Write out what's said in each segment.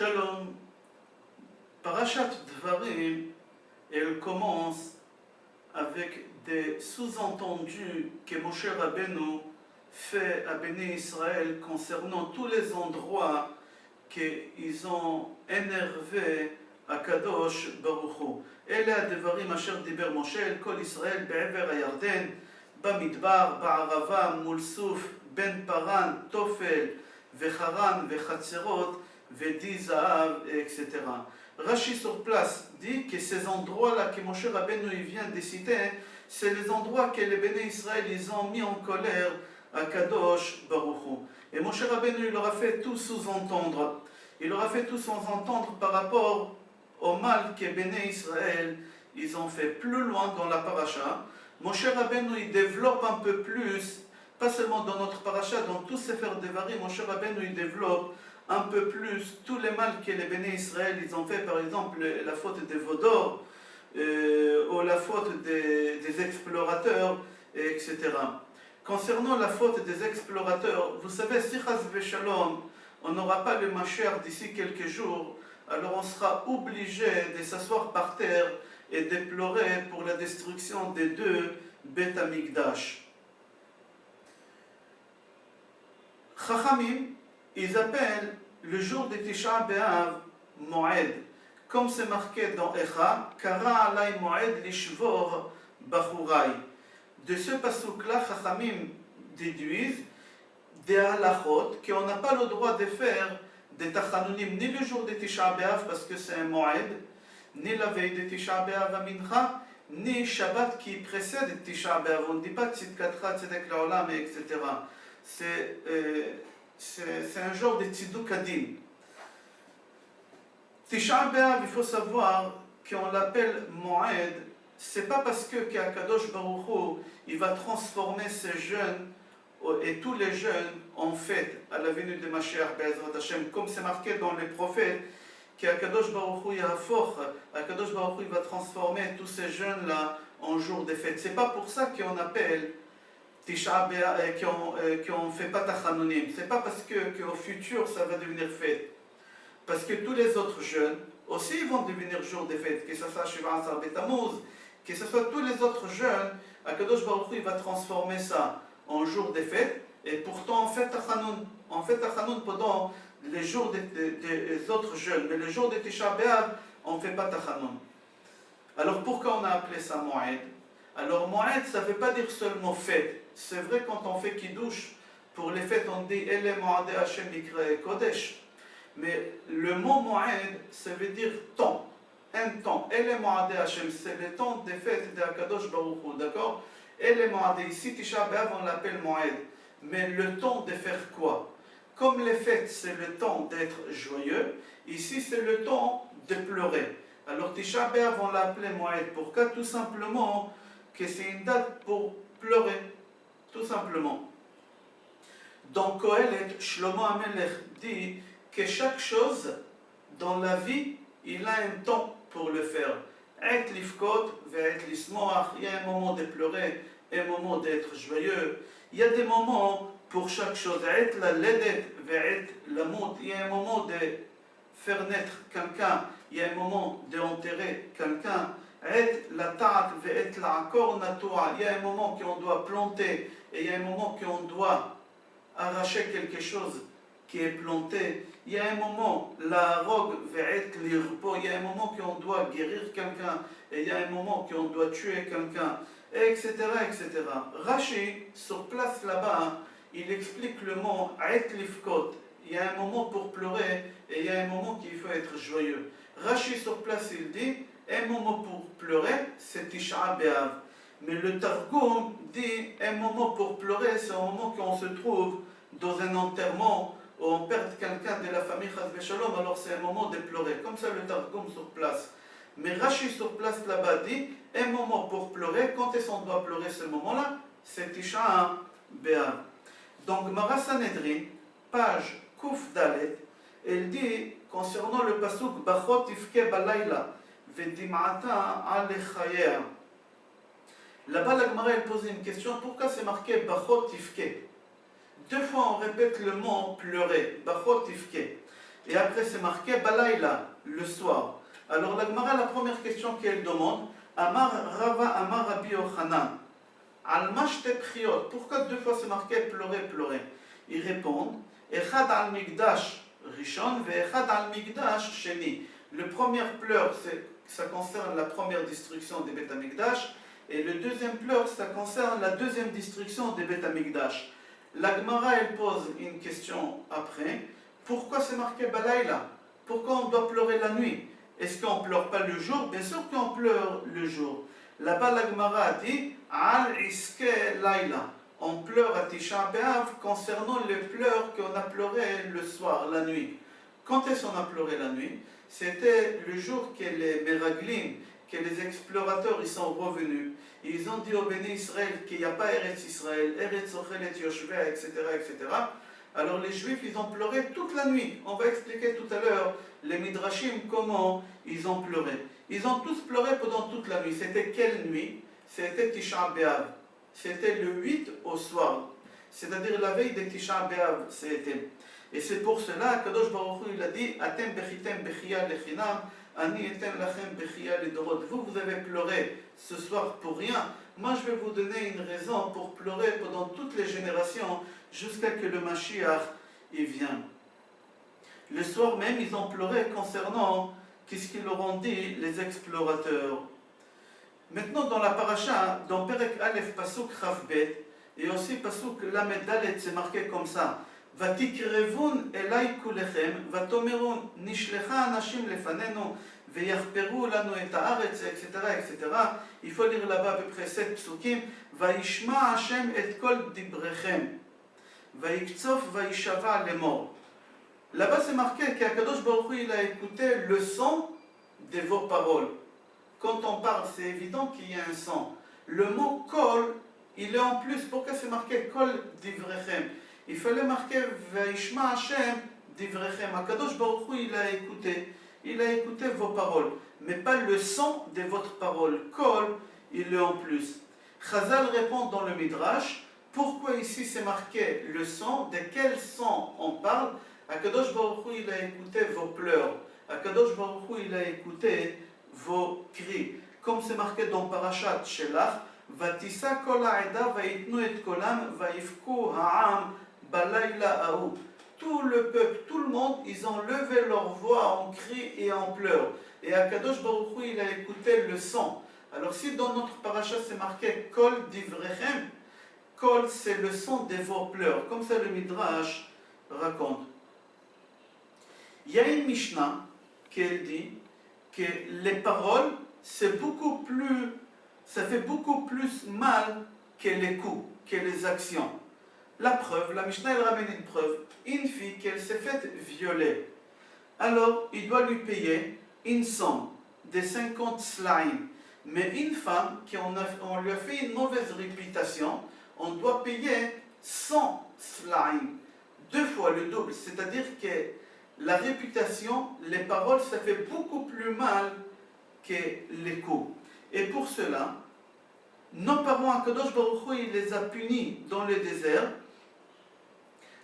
Shalom, Parashat Dvarim, elle commence avec des sous-entendus que Moshe Rabbeinu fait à Béni Israël concernant tous les endroits qu'ils ont énervé à Kadosh Baruch Hu. אלה הדברים אשר דיבר משה אל כל ישראל בעבר הירדן, במדבר, בערבה, מול סוף, בין פרן, תופל וחרן וחצרות ודי זהב, etc. Rashi sur place dit que ces endroits-là que Moshe Rabbeinu vient de citer, c'est les endroits que les bénis Israël ils ont mis en colère à Kadosh Baruch Hu. Et Moshe Rabbeinu il leur a fait tout sous-entendre. Il leur a fait tout sous-entendre par rapport au mal que Béné Israël ils ont fait. Plus loin dans la paracha, Moshe Rabbeinu il développe un peu plus, pas seulement dans notre paracha, dans tout Sefer Devarim, Moshe Rabbeinu il développe un peu plus tous les mal que les Béné Israël ils ont fait, par exemple la faute des Vaudor, ou la faute des explorateurs, etc. Concernant la faute des explorateurs, vous savez, si Chas v'Shalom, on n'aura pas le Mashiach d'ici quelques jours, alors on sera obligé de s'asseoir par terre et de pleurer pour la destruction des deux Beth Amikdash. Chachamim, ils appellent le jour de Tisha B'Av Moed, comme c'est marqué dans Echa, Kara alay Moed lishvor bachurai. De ce pasuk-là, Chachamim déduisent des halachot qu'on n'a pas le droit de faire des tachanunim ni le jour de Tisha B'Av parce que c'est un Moed, ni la veille de Tisha B'Av à Mincha, ni Shabbat qui précède Tisha B'Av. On ne dit pas Tzidkatra, Tzedek La'olam, etc. C'est un genre de Tziduk Adin. Tisha B'Av, il faut savoir qu'on l'appelle Moed, c'est pas parce que Kadosh Baruch Hu, il va transformer ces jeunes et tous les jeunes en fête à la venue de Mashiach Be'ezrat Hashem, comme c'est marqué dans les prophètes, qu'Akadosh Baruch Hu Akadosh Baruch Hu il va transformer tous ces jeunes-là en jour de fête. C'est pas pour ça qu'on appelle Tisha B'Av, qu'on fait pas Tachanunim. C'est pas parce qu'au futur ça va devenir fête. Parce que tous les autres jeunes aussi ils vont devenir jour de fête, que ce soit Shiva Asar Betamuz, que ce soit tous les autres jeunes, Akadosh Baruch Hu il va transformer ça en jour des fêtes, et pourtant on fait Tachanoun pendant les jours des autres jeunes, mais le jour de Tisha B'Av, on ne fait pas Tachanoun. Alors pourquoi on a appelé ça Moed? Alors Moed, ça ne veut pas dire seulement fête. C'est vrai quand on fait Kiddush, pour les fêtes on dit Ele Moadé Hashem Mikra Kodesh, mais le mot Moed, ça veut dire temps, un temps. Ele Moadé Hashem, c'est le temps des fêtes de Akadosh Baruch Hu, d'accord? Et les Moadé, ici Tisha B'Av on l'appelle Moed, mais le temps de faire quoi? Comme les fêtes c'est le temps d'être joyeux, ici c'est le temps de pleurer. Alors Tisha B'Av on l'a appelé Moed, pourquoi? Tout simplement que c'est une date pour pleurer, tout simplement. Donc Kohelet, Shlomo HaMelech dit que chaque chose dans la vie, il a un temps pour le faire. Et l'ifkot, ve'et l'ismoach, il y a un moment de pleurer, un moment d'être joyeux. Il y a des moments pour chaque chose. Et la ledet, ve'et l'amut, il y a un moment de faire naître quelqu'un, il y a un moment d'enterrer quelqu'un. Et la ta'at, ve'et l'akor natua, il y a un moment qu'on doit planter, et il y a un moment qu'on doit arracher quelque chose qui est planté. Il y a un moment, la rogue ve'et l'irpo, il y a un moment qu'on doit guérir quelqu'un, et il y a un moment qu'on doit tuer quelqu'un, etc., etc. Rashi, sur place là-bas, il explique le mot ait lifkot. Il y a un moment pour pleurer, et il y a un moment qu'il faut être joyeux. Rashi, sur place, il dit, un moment pour pleurer, c'est Tisha B'Av. Mais le Targum dit, un moment pour pleurer, c'est un moment qu'on se trouve dans un enterrement, où on perd quelqu'un de la famille Chas v'Shalom, alors c'est un moment de pleurer. Comme ça le Targum sur place. Mais Rashi sur place là-bas dit, un moment pour pleurer, quand est-ce qu'on doit pleurer ce moment-là? C'est Tisha B'Av. Donc Mara Sanhedrin, page Kuf Dalet, elle dit, concernant le pasuk Bachot Tifke Balayla, Vedim'ata Alechaya. Là-bas la Gemara elle pose une question, pourquoi c'est marqué Bachot Tifke? Deux fois on répète le mot pleurer, Bachot Tifke. Et après c'est marqué Balayla, le soir. Alors la Gemara, la première question qu'elle demande, Amar Rava Amar Rabbi Yochanan, Al-Mash Tepriot, pourquoi deux fois c'est marqué pleurer, pleurer? Ils répondent, Echad al-Migdash Rishon, Echad al-Migdash Sheni. Le premier pleur, ça concerne la première destruction des Beth Amikdash, et le deuxième pleur, ça concerne la deuxième destruction des Beth Amikdash. La Gemara, elle pose une question après, pourquoi c'est marqué Balayla? Pourquoi on doit pleurer la nuit? Est-ce qu'on ne pleure pas le jour? Bien sûr qu'on pleure le jour. Là-bas, la Gemara a dit Al iske laila. On pleure à Tisha B'Av concernant les pleurs qu'on a pleuré le soir, la nuit. Quand est-ce qu'on a pleuré la nuit? C'était le jour que les Meraglim, que les explorateurs, ils sont revenus. Ils ont dit au béni Israël qu'il n'y a pas Eretz Israël, Eretz Ochelet Yoshveh, etc., etc. Alors les Juifs, ils ont pleuré toute la nuit. On va expliquer tout à l'heure les Midrashim, comment ils ont pleuré. Ils ont tous pleuré pendant toute la nuit. C'était quelle nuit? C'était Tisha B'Av. C'était le 8 au soir. C'est-à-dire la veille de Tisha B'Av, c'était. Et c'est pour cela que Kadosh Baruch Hu, il a dit Atem bechitem bechia lechinam, ani etem lachem bechia lidorot. Vous avez pleuré ce soir pour rien. Moi, je vais vous donner une raison pour pleurer pendant toutes les générations jusqu'à ce que le Mashiach il vienne. Le soir même, ils ont pleuré concernant qu'est-ce qu'ils leur ont dit les explorateurs. Maintenant, dans la paracha, dans Perek Aleph, Pasuk Chavbet, et aussi Pasuk Lamed Dalet, c'est marqué comme ça. Vatikrevun elai kulechem, vatomerun nishlecha anashim lefanenu, veyachperu lanu et haaretz, etc., etc. Il faut lire là-bas à peu près 7 psukim. Vaishma Hashem et kol dibrechem, vaiktsof vaishava lemor. Là-bas c'est marqué qu'Akadosh Baruch Hu, il a écouté le son de vos paroles. Quand on parle, c'est évident qu'il y a un son. Le mot kol, il est en plus. Pourquoi c'est marqué kol divrechem? Il fallait marquer Vaishma Hashem divrechem. Akadosh Baruch Hu, il a écouté vos paroles, mais pas le son de votre parole. Kol, il est en plus. Chazal répond dans le Midrash, pourquoi ici c'est marqué le son? De quel son on parle? Akadosh Baruch Hu, il a écouté vos pleurs. Akadosh Baruch Hu, il a écouté vos cris. Comme c'est marqué dans Parashat Shelach, Vatissa kol ha'eda va'itnu et kolam va'ifku ha'am balayla ha'u. Tout le peuple, tout le monde, ils ont levé leur voix en cri et en pleurs. Et Akadosh Baruch Hu, il a écouté le son. Alors si dans notre parasha c'est marqué kol divrechem, kol c'est le son de vos pleurs, comme ça le Midrash raconte. Il y a une Mishnah qui dit que les paroles c'est beaucoup plus, ça fait beaucoup plus mal que les coups, que les actions. La preuve, la Mishnah elle ramène une preuve, une fille qu'elle s'est faite violer. Alors il doit lui payer une somme de 50 slaim. Mais une femme on lui a fait une mauvaise réputation, on doit payer 100 slaim, 2 fois le double. C'est-à-dire que la réputation, les paroles, ça fait beaucoup plus mal que les coups. Et pour cela, nos parents, Akadosh Baruch Hu, il les a punis dans le désert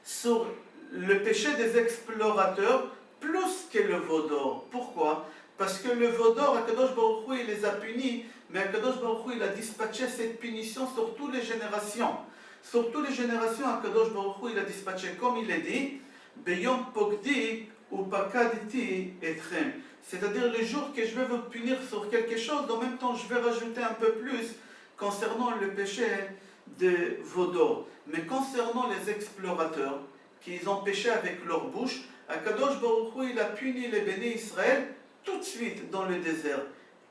sur le péché des explorateurs plus que le veau d'or. Pourquoi? Parce que le veau d'or, Akadosh Baruch Hu, il les a punis, mais Akadosh Baruch Hu, il a dispatché cette punition sur toutes les générations. Sur toutes les générations, Akadosh Baruch Hu, il a dispatché, comme il est dit, Beyom Pogdi ou Pakaditi etrem. C'est-à-dire le jour que je vais vous punir sur quelque chose, en même temps je vais rajouter un peu plus concernant le péché de veau d'or. Mais concernant les explorateurs, qui ont péché avec leur bouche, Akadosh Baruch Hu, il a puni les bénis Israël tout de suite dans le désert.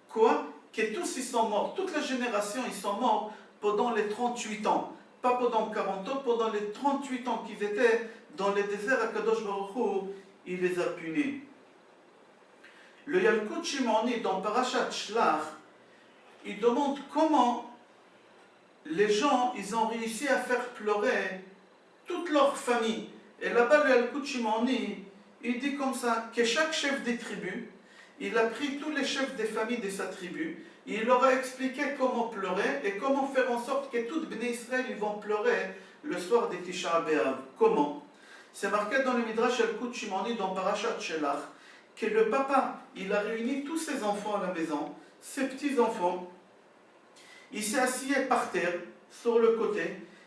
Quoi? Que tous ils sont morts, toute la génération ils sont morts pendant les 38 ans. Pas pendant 40 ans, pendant les 38 ans qu'ils étaient dans le désert, Akadosh Baruch Hu, il les a punis. Le Yalkut Shimoni dans Parashat Shlach, il demande comment les gens ils ont réussi à faire pleurer toute leur famille. Et là-bas, le Yalkut Shimoni, il dit comme ça, que chaque chef des tribus, il a pris tous les chefs des familles de sa tribu, il leur a expliqué comment pleurer et comment faire en sorte que toutes Bnei Israël ils vont pleurer le soir des Tisha B'Av. Comment? C'est marqué dans le Midrash Yalkut Shimoni dans Parashat Shelach que le papa, il a réuni tous ses enfants à la maison, ses petits-enfants, il s'est assis par terre, sur le côté,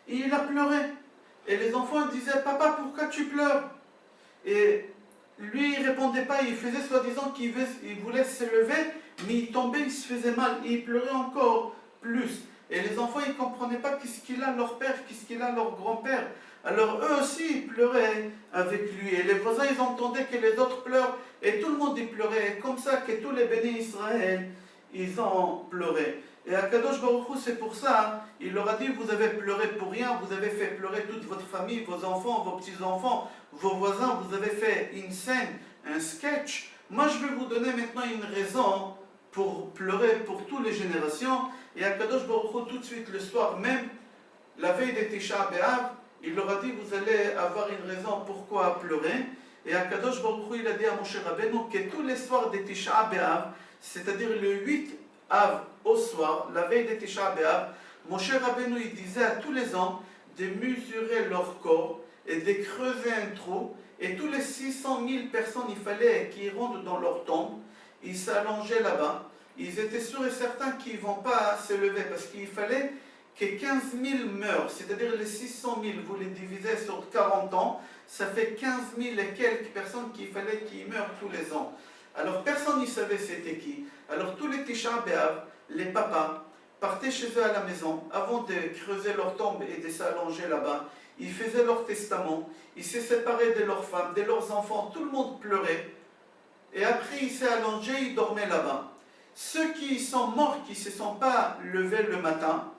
et il a pleuré. Et les enfants disaient, papa, pourquoi tu pleures? Et lui, il ne répondait pas, il faisait soi-disant qu'il voulait se lever, mais il tombait, il se faisait mal, et il pleurait encore plus. Et les enfants, ils ne comprenaient pas qu'est-ce qu'il a leur père, qu'est-ce qu'il a leur grand-père. Alors eux aussi, ils pleuraient avec lui. Et les voisins, ils entendaient que les autres pleurent, et tout le monde y pleurait. Et comme ça que tous les bénis Israël, ils ont pleuré. Et Akadosh Baruch Hu, c'est pour ça, il leur a dit, vous avez pleuré pour rien, vous avez fait pleurer toute votre famille, vos enfants, vos petits-enfants, vos voisins, vous avez fait une scène, un sketch. Moi, je vais vous donner maintenant une raison pour pleurer pour toutes les générations. Et Akadosh Baruch Hu, tout de suite, le soir même, la veille de Tisha B'Av, il leur a dit, vous allez avoir une raison pourquoi pleurer. Et Akadosh Baruch Hu, il a dit à Moshe Rabbeinu que tous les soirs de Tisha B'Av, c'est-à-dire le 8 Av au soir, la veille de Tisha B'Av, Moshe Rabbeinu, il disait à tous les hommes de mesurer leur corps et de creuser un trou. Et tous les 600 000 personnes, il fallait qu'ils rentrent dans leur tombe. Ils s'allongeaient là-bas. Ils étaient sûrs et certains qu'ils ne vont pas se lever parce qu'il fallait que 15 000 meurent. C'est-à-dire les 600 000, vous les divisez sur 40 ans, ça fait 15 000 et quelques personnes qu'il fallait qu'ils meurent tous les ans. Alors personne n'y savait c'était qui. Alors tous les Tisha B'Av, les papas, partaient chez eux à la maison avant de creuser leur tombe et de s'allonger là-bas. Ils faisaient leur testament, ils se séparaient de leurs femmes, de leurs enfants, tout le monde pleurait. Et après il s'est allongé, il dormait là-bas. Ceux qui sont morts, qui ne se sont pas levés le matin,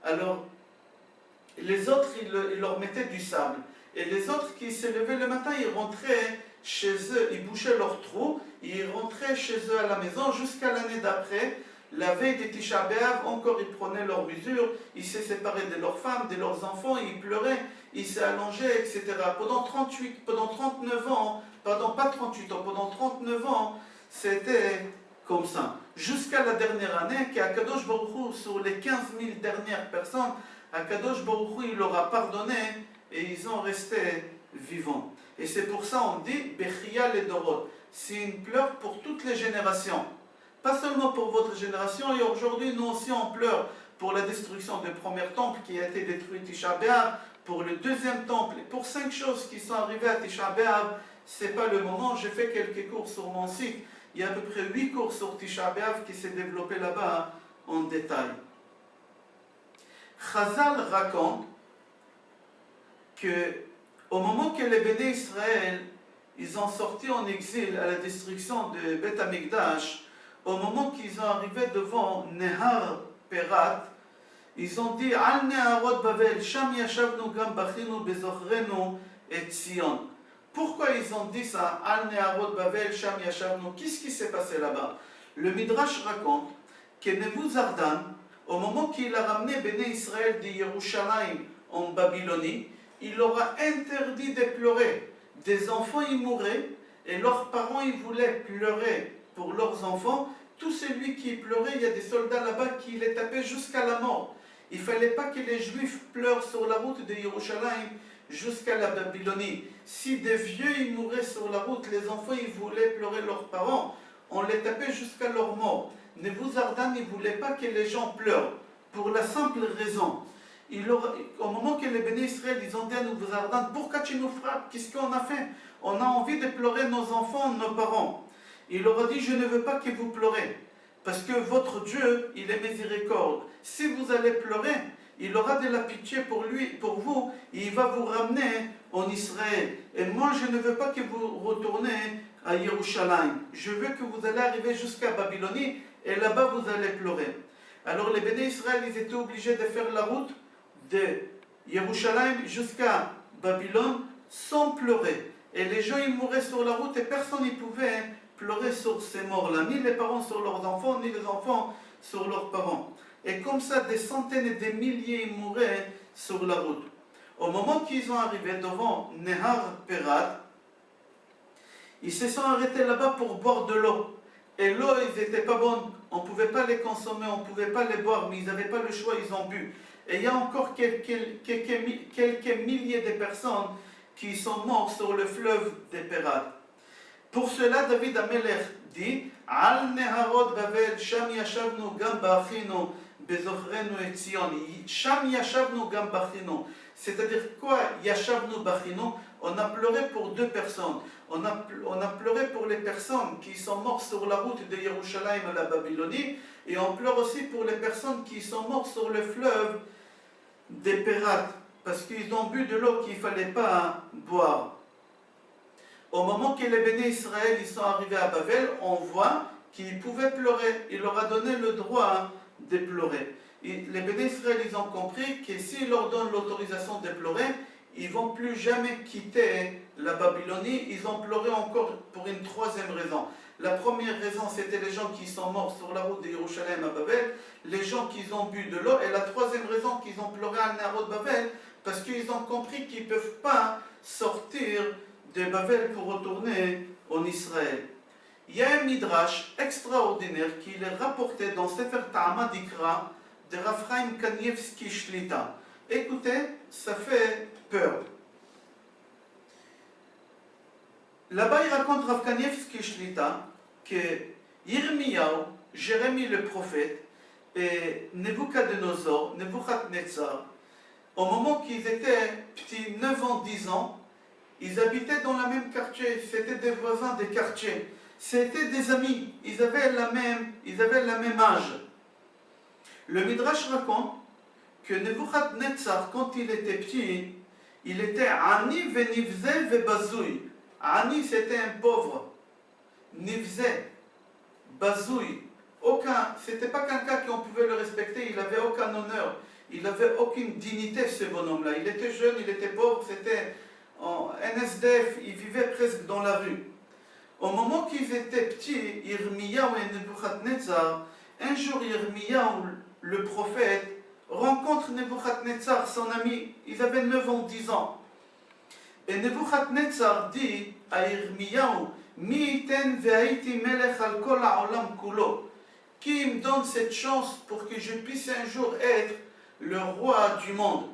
alors les autres, ils leur mettaient du sable. Et les autres qui se levaient le matin, ils rentraient chez eux, ils bouchaient leur trou, ils rentraient chez eux à la maison jusqu'à l'année d'après. La veille de Tisha B'Av, encore ils prenaient leurs mesures, ils se séparaient de leurs femmes, de leurs enfants, ils pleuraient, ils s'allongeaient, etc. Pendant 39 ans, pardon, pas 38 ans, pendant 39 ans, c'était comme ça. Jusqu'à la dernière année, qu'Akadosh Baruch Hu, sur les 15 000 dernières personnes, Akadosh Baruch Hu, il leur a pardonné et ils ont resté vivants. Et c'est pour ça on dit Bechia le Dorot. C'est une pleure pour toutes les générations. Pas seulement pour votre génération, et aujourd'hui nous aussi on pleure pour la destruction du premier temple qui a été détruit Tisha B'Av, pour le deuxième temple, et pour 5 choses qui sont arrivées à Tisha B'Av. C'est pas le moment, j'ai fait quelques cours sur mon site. Il y a à peu près 8 cours sur Tisha B'Av qui s'est développé là-bas en détail. Chazal raconte que au moment que les bénis Israël ils ont sorti en exil à la destruction de Beth Amikdash, au moment qu'ils ont arrivé devant Nehar Perat, ils ont dit Al Neharot Bavel, Sham Yashavnu Gam Bachinu Bezochrenu et Tzion. Pourquoi ils ont dit ça Al Neharot Bavel, Sham Yashavnu? Qu'est-ce qui s'est passé là-bas? Le Midrash raconte que Nebuzaradan, au moment qu'il a ramené Béné Israël de Yerushalayim en Babylonie, il leur a interdit de pleurer. Des enfants y mouraient et leurs parents ils voulaient pleurer pour leurs enfants. Tout celui qui pleurait, il y a des soldats là-bas qui les tapaient jusqu'à la mort. Il ne fallait pas que les Juifs pleurent sur la route de Yerushalayim jusqu'à la Babylonie. Si des vieux ils mouraient sur la route, les enfants ils voulaient pleurer leurs parents, on les tapait jusqu'à leur mort. Nebuzaradan ne voulait pas que les gens pleurent, pour la simple raison. Au moment que les bénis Israël, ils ont dit à Nebuzaradan, pourquoi tu nous frappes? Qu'est-ce qu'on a fait? On a envie de pleurer nos enfants, nos parents. Il leur a dit, je ne veux pas que vous pleurez, parce que votre Dieu, il est miséricorde. Si vous allez pleurer, il aura de la pitié pour vous, et il va vous ramener en Israël. Et moi, je ne veux pas que vous retournez à Yerushalayim. Je veux que vous allez arriver jusqu'à Babylonie, et là-bas, vous allez pleurer. Alors, les bénis Israël, ils étaient obligés de faire la route de Yerushalayim jusqu'à Babylone sans pleurer. Et les gens, ils mouraient sur la route, et personne ne pouvait pleurer sur ces morts-là, ni les parents sur leurs enfants, ni les enfants sur leurs parents. Et comme ça, des centaines et des milliers mouraient sur la route. Au moment qu'ils ont arrivé devant Nehar Perat, ils se sont arrêtés là-bas pour boire de l'eau. Et l'eau, ils n'étaient pas bonnes. On ne pouvait pas les consommer, on ne pouvait pas les boire, mais ils n'avaient pas le choix, ils ont bu. Et il y a encore quelques milliers de personnes qui sont morts sur le fleuve des Pérates. Pour cela, David Amelech dit Al Neharot Bavel, Sham Yashavnu Gam Bachinu, Bezochrenu et Tzion. Sham Yashavnu Gam Bachinu. C'est-à-dire quoi, Yashavnu Bachinu? On a pleuré pour deux personnes. On a pleuré pour les personnes qui sont mortes sur la route de Yerushalayim à la Babylonie, et on pleure aussi pour les personnes qui sont mortes sur le fleuve des Pérates, parce qu'ils ont bu de l'eau qu'il ne fallait pas boire. Au moment que les bénis Israël ils sont arrivés à Babel, on voit qu'ils pouvaient pleurer. Il leur a donné le droit de pleurer. Et les bénis Israël ils ont compris que s'il leur donne l'autorisation de pleurer, ils ne vont plus jamais quitter la Babylonie. Ils ont pleuré encore pour une troisième raison. La première raison, c'était les gens qui sont morts sur la route de Yerushalayim à Babel, les gens qui ont bu de l'eau, et la troisième raison qu'ils ont pleuré à Narod Babel, parce qu'ils ont compris qu'ils ne peuvent pas sortir de Babel pour retourner en Israël. Il y a un midrash extraordinaire qui est rapporté dans Sefer Ta'ama Dikra de Rav Chaim Kanievski Shlita. Écoutez, ça fait peur. Là-bas, il raconte Rav Kanievski Shlita que Yirmiyahu, Jérémie le prophète, et Nebuchadnezzar, au moment qu'ils étaient petits, 9 ans, 10 ans, ils habitaient dans le même quartier, c'était des voisins des quartiers, c'était des amis, ils avaient le même âge. Le Midrash raconte que Nebuchadnezzar, quand il était petit, il était Ani venivze vebazoui. Ani, c'était un pauvre. Nivze, bazoui. C'était pas quelqu'un qu'on pouvait le respecter, il n'avait aucun honneur, il n'avait aucune dignité, ce bonhomme-là. Il était jeune, il était pauvre, c'était en NSDF, il vivait presque dans la rue. Au moment qu'ils étaient petits, Yirmiyahu et Nebuchadnezzar, un jour Yirmiyahu, le prophète, rencontre Nebuchadnezzar, son ami. Ils avaient 9 ans, 10 ans. Et Nebuchadnezzar dit à Yirmiyahu, Mi iten ve'aiti melech al kol ha'olam kulo. Qui me donne cette chance pour que je puisse un jour être le roi du monde?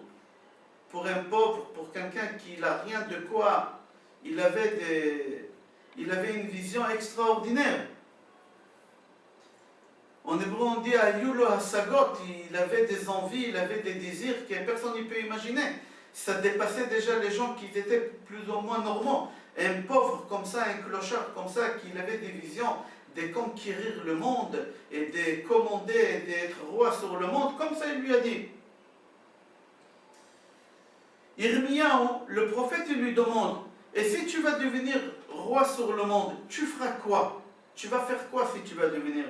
Pour un pauvre, pour quelqu'un qui n'a rien de quoi, il avait une vision extraordinaire. En hébreu, on dit Ayulo Hasagot, il avait des envies, il avait des désirs que personne ne peut imaginer. Ça dépassait déjà les gens qui étaient plus ou moins normaux. Un pauvre comme ça, un clochard comme ça, qui avait des visions de conquérir le monde et de commander et d'être roi sur le monde, comme ça il lui a dit. Yirmiyahu, le prophète, il lui demande, et si tu vas devenir roi sur le monde, tu feras quoi? Tu vas faire quoi si tu vas devenir?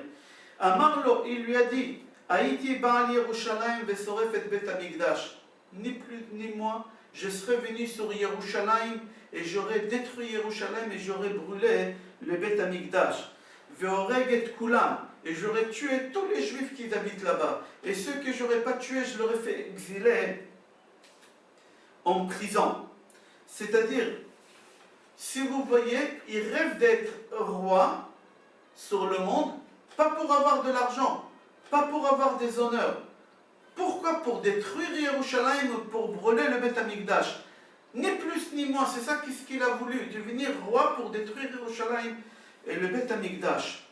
Amarlo, il lui a dit, Haïti Baal Yerushalayim vesoref et Bet Hamikdash. Ni plus ni moins, je serais venu sur Yerushalayim et j'aurais détruit Yerushalayim et j'aurais brûlé le Bet Hamikdash. Veoreg et Kulam, et j'aurais tué tous les juifs qui habitent là-bas. Et ceux que j'aurais pas tués, je l'aurais fait exiler en prison. C'est-à-dire, si vous voyez, il rêve d'être roi sur le monde, pas pour avoir de l'argent, pas pour avoir des honneurs. Pourquoi? Pour détruire Yerushalayim ou pour brûler le Bet Hamikdash. Ni plus ni moins, c'est ça ce qu'il a voulu, devenir roi pour détruire Yerushalayim et le Bet Hamikdash.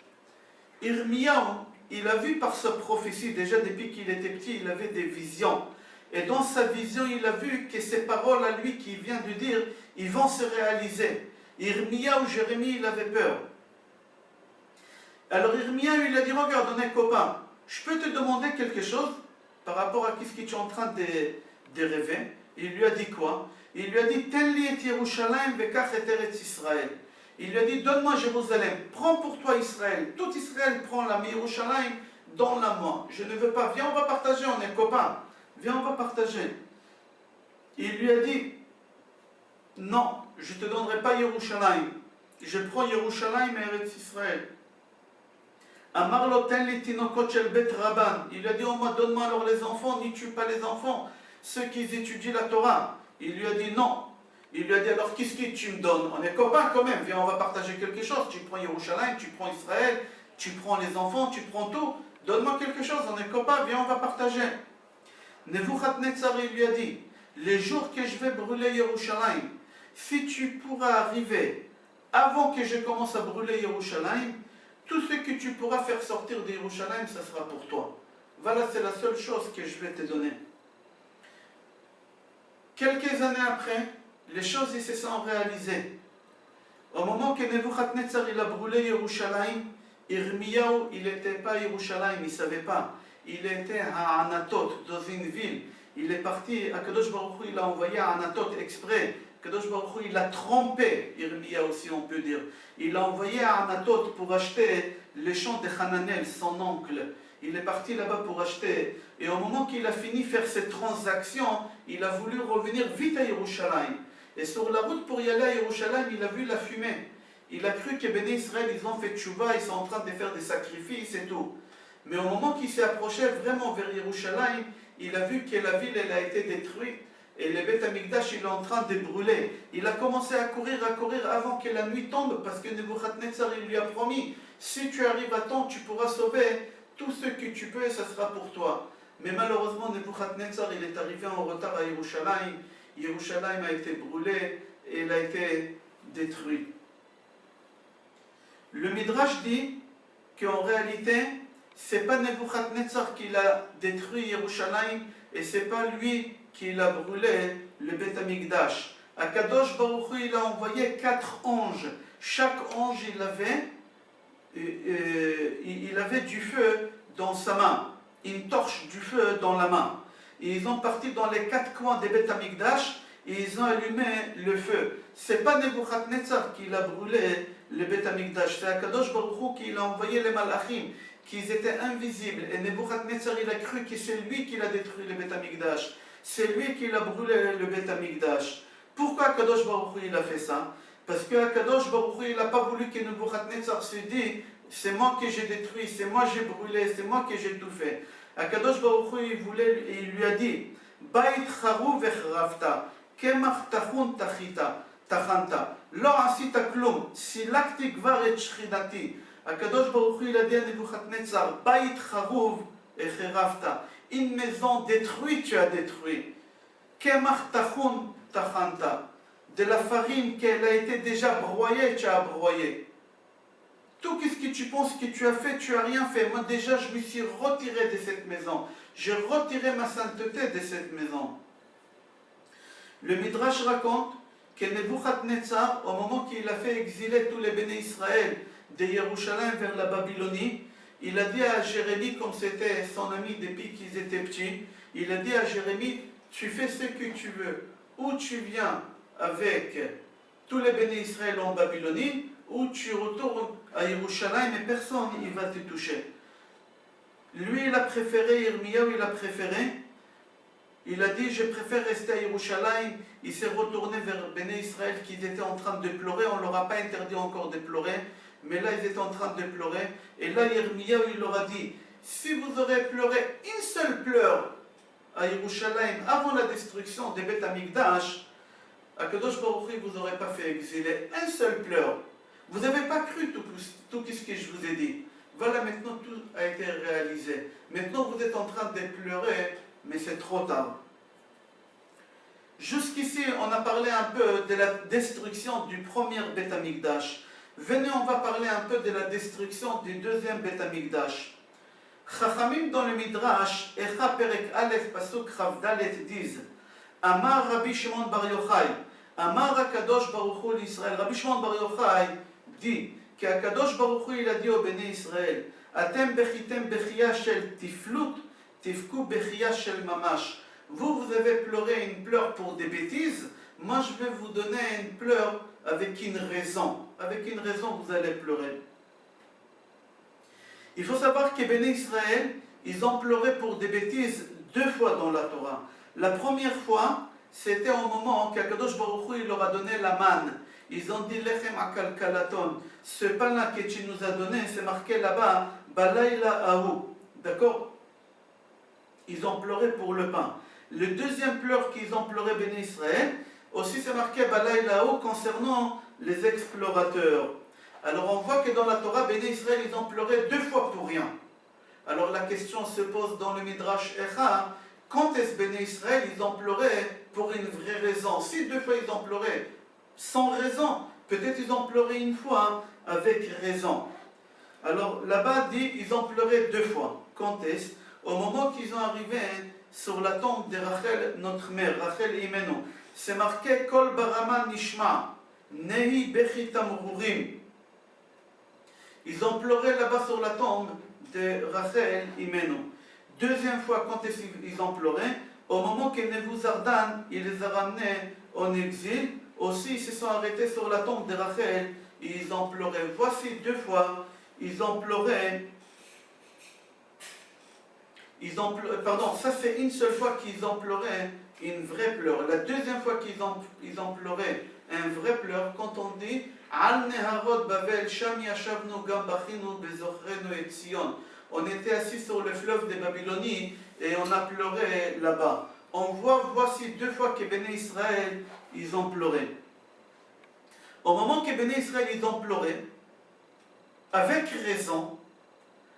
Yirmiyahu, il a vu par sa prophétie, déjà depuis qu'il était petit, il avait des visions. Et dans sa vision, il a vu que ces paroles à lui qu'il vient de dire, ils vont se réaliser. Yirmiyahu, Jérémie, il avait peur. Alors Yirmiyahu, il a dit, regarde, on est copains, je peux te demander quelque chose par rapport à ce que tu es en train de rêver? Il lui a dit quoi? Il lui a dit, Tenli et Yerushalayim vekach et Eretz Israël. Il lui a dit, donne-moi Jérusalem, prends pour toi Israël. Tout Israël prend la Yerushalayim, donne-la moi. Je ne veux pas, viens, on va partager, on est copains. Viens, on va partager. Il lui a dit, non, je ne te donnerai pas Yerushalayim. Je prends Yerushalayim et Eretz Israël. Amar lo ten li tinokot shel bet Rabban. Il lui a dit, oh, donne-moi alors les enfants, n'y tue pas les enfants, ceux qui étudient la Torah. Il lui a dit non. Il lui a dit, alors qu'est-ce que tu me donnes? On est copains quand même, viens, on va partager quelque chose. Tu prends Yerushalayim, tu prends Israël, tu prends les enfants, tu prends tout. Donne-moi quelque chose, on est copains, viens, on va partager. Nebuchadnezzar, il lui a dit, les jours que je vais brûler Yerushalayim, si tu pourras arriver avant que je commence à brûler Yerushalayim, tout ce que tu pourras faire sortir de Yerushalayim, ça sera pour toi. Voilà, c'est la seule chose que je vais te donner. Quelques années après, les choses se sont réalisées. Au moment que Nebuchadnezzar il a brûlé Yerushalayim, Irmiyahu, il n'était pas à Yerushalayim, il ne savait pas. Il était à Anatot, dans une ville. Il est parti, Akadosh Baruch Hu, il a envoyé à Anatot exprès. Akadosh Baruch Hu, il a trompé Irmiyahu, si on peut dire. Il a envoyé à Anatot pour acheter les champs de Hananel, son oncle. Il est parti là-bas pour acheter. Et au moment qu'il a fini de faire cette transaction, il a voulu revenir vite à Yerushalayim. Et sur la route pour y aller à Yerushalayim, il a vu la fumée. Il a cru que Béné Israël, ils ont fait tchouva, ils sont en train de faire des sacrifices et tout. Mais au moment qu'il s'est approché vraiment vers Yerushalayim, il a vu que la ville elle a été détruite et le Beth Amikdash il est en train de brûler. Il a commencé à courir avant que la nuit tombe parce que Nebuchadnezzar il lui a promis, si tu arrives à temps, tu pourras sauver tout ce que tu peux et ça sera pour toi. Mais malheureusement, Nebuchadnezzar il est arrivé en retard à Yerushalayim. Yerushalayim a été brûlé et il a été détruit. Le Midrash dit qu'en réalité, c'est pas Nebuchadnezzar qui l'a détruit Yerushalayim et c'est pas lui qui l'a brûlé le Beth Amikdash. Akadosh Baruch Hu, il a envoyé 4 anges. Chaque ange il avait du feu dans sa main, une torche du feu dans la main. Et ils ont parti dans les 4 coins des Beth Amikdash et ils ont allumé le feu. C'est pas Nebuchadnezzar qui l'a brûlé le Beth Amikdash, c'est Akadosh Baruch Hu qui l'a envoyé les malachim, qu'ils étaient invisibles. Et Nebuchadnezzar il a cru que c'est lui qui l'a détruit le Beth Amikdash. C'est lui qui l'a brûlé le Beth Amikdash. Pourquoi Akadosh Baruch Hu il a fait ça? Parce que Akadosh Baruch Hu il n'a pas voulu que Nebuchadnezzar se dise c'est moi que j'ai détruit, c'est moi j'ai brûlé, c'est moi que j'ai tout fait. Akadosh Baruch Hu il lui a dit Bait charu vechrafta, kemach tachun tachanta, lo asita klum, silakti kvar et shchidati. Akadosh Baruch Hu il a dit à Nebuchadnezzar Bait charuv vechrafta, une maison détruite tu as détruit. Kemach tachun tachanta, de la farine qu'elle a été déjà broyée tu as broyé. Tout ce que tu penses que tu as fait, tu n'as rien fait. Moi déjà, je me suis retiré de cette maison. J'ai retiré ma sainteté de cette maison. Le Midrash raconte que Nebuchadnezzar, au moment qu'il a fait exiler tous les béné Israël de Yerushalayim vers la Babylonie, il a dit à Jérémie, comme c'était son ami depuis qu'ils étaient petits, il a dit à Jérémie, tu fais ce que tu veux. Ou tu viens avec tous les béné Israël en Babylonie, ou tu retournes à Yerushalayim et personne ne va te toucher. Lui, il a préféré, Irmiyahu, il a préféré. Il a dit, je préfère rester à Yerushalayim. Il s'est retourné vers Béné Israël qui étaient en train de pleurer. On ne leur a pas interdit encore de pleurer, mais là, ils étaient en train de pleurer. Et là, Irmiyahu, il leur a dit, si vous aurez pleuré une seule pleure à Yerushalayim avant la destruction des Beth Amikdash, Akadosh Baruch Hu, vous n'aurez pas fait exiler un seul pleur. Vous n'avez pas cru tout ce que je vous ai dit. Voilà, maintenant tout a été réalisé. Maintenant vous êtes en train de pleurer, mais c'est trop tard. Jusqu'ici, on a parlé un peu de la destruction du premier Beth Amikdash. Venez, on va parler un peu de la destruction du deuxième Beth Amikdash. Chachamim dans le Midrash, Echa Perek Aleph Pasuk Chavdalet disent Amar Rabbi Shimon Bar Yochai, Amar HaKadosh Baruch Hu l'Israël. Rabbi Shimon Bar Yochai dit qu'Akadosh Baruch Hu il a dit au Béné Israël Atem bechitem bechia shel tiflut, tifku bechia shel mamash. Vous avez pleuré une pleure pour des bêtises, moi je vais vous donner une pleure avec une raison. Avec une raison vous allez pleurer. Il faut savoir que Béné Israël, ils ont pleuré pour des bêtises 2 fois dans la Torah. La première fois, c'était au moment qu'Akadosh Baruch Hu il leur a donné la manne. Ils ont dit Lechem akalkalaton. Ce pain-là que tu nous as donné, c'est marqué là-bas, Balayla Aou. D'accord? Ils ont pleuré pour le pain. Le deuxième pleur qu'ils ont pleuré Béné Israël, aussi c'est marqué Balayla Aou concernant les explorateurs. Alors on voit que dans la Torah, Béné Israël, ils ont pleuré 2 fois pour rien. Alors la question se pose dans le Midrash Echa, quand est-ce Béné Israël, ils ont pleuré pour une vraie raison? Si 2 fois ils ont pleuré, sans raison. Peut-être ils ont pleuré une fois avec raison. Alors là-bas dit, ils ont pleuré 2 fois. Quand est-ce? Au moment qu'ils ont arrivé sur la tombe de Rachel, notre mère, Rachel Imenu. C'est marqué Kol barama nishma, nehi bechi tamrurim. Ils ont pleuré là-bas sur la tombe de Rachel Imenu. Deuxième fois, quand ils ont pleuré, au moment que Nebuzaradan, il les a ramenés en exil, aussi ils se sont arrêtés sur la tombe de Rachel et ils ont pleuré. Voici 2 fois, ils ont pleuré. Pardon, ça c'est une seule fois qu'ils ont pleuré une vraie pleure. La deuxième fois qu'ils ont pleuré un vrai pleur, quand on dit Al neharot Babel, sham yashavnu gam bachinu bezochrenu et Sion. On était assis sur le fleuve de Babylonie et on a pleuré là-bas. On voit, voici 2 fois que Béné Israël, ils ont pleuré. Au moment que Béné Israël, ils ont pleuré, avec raison,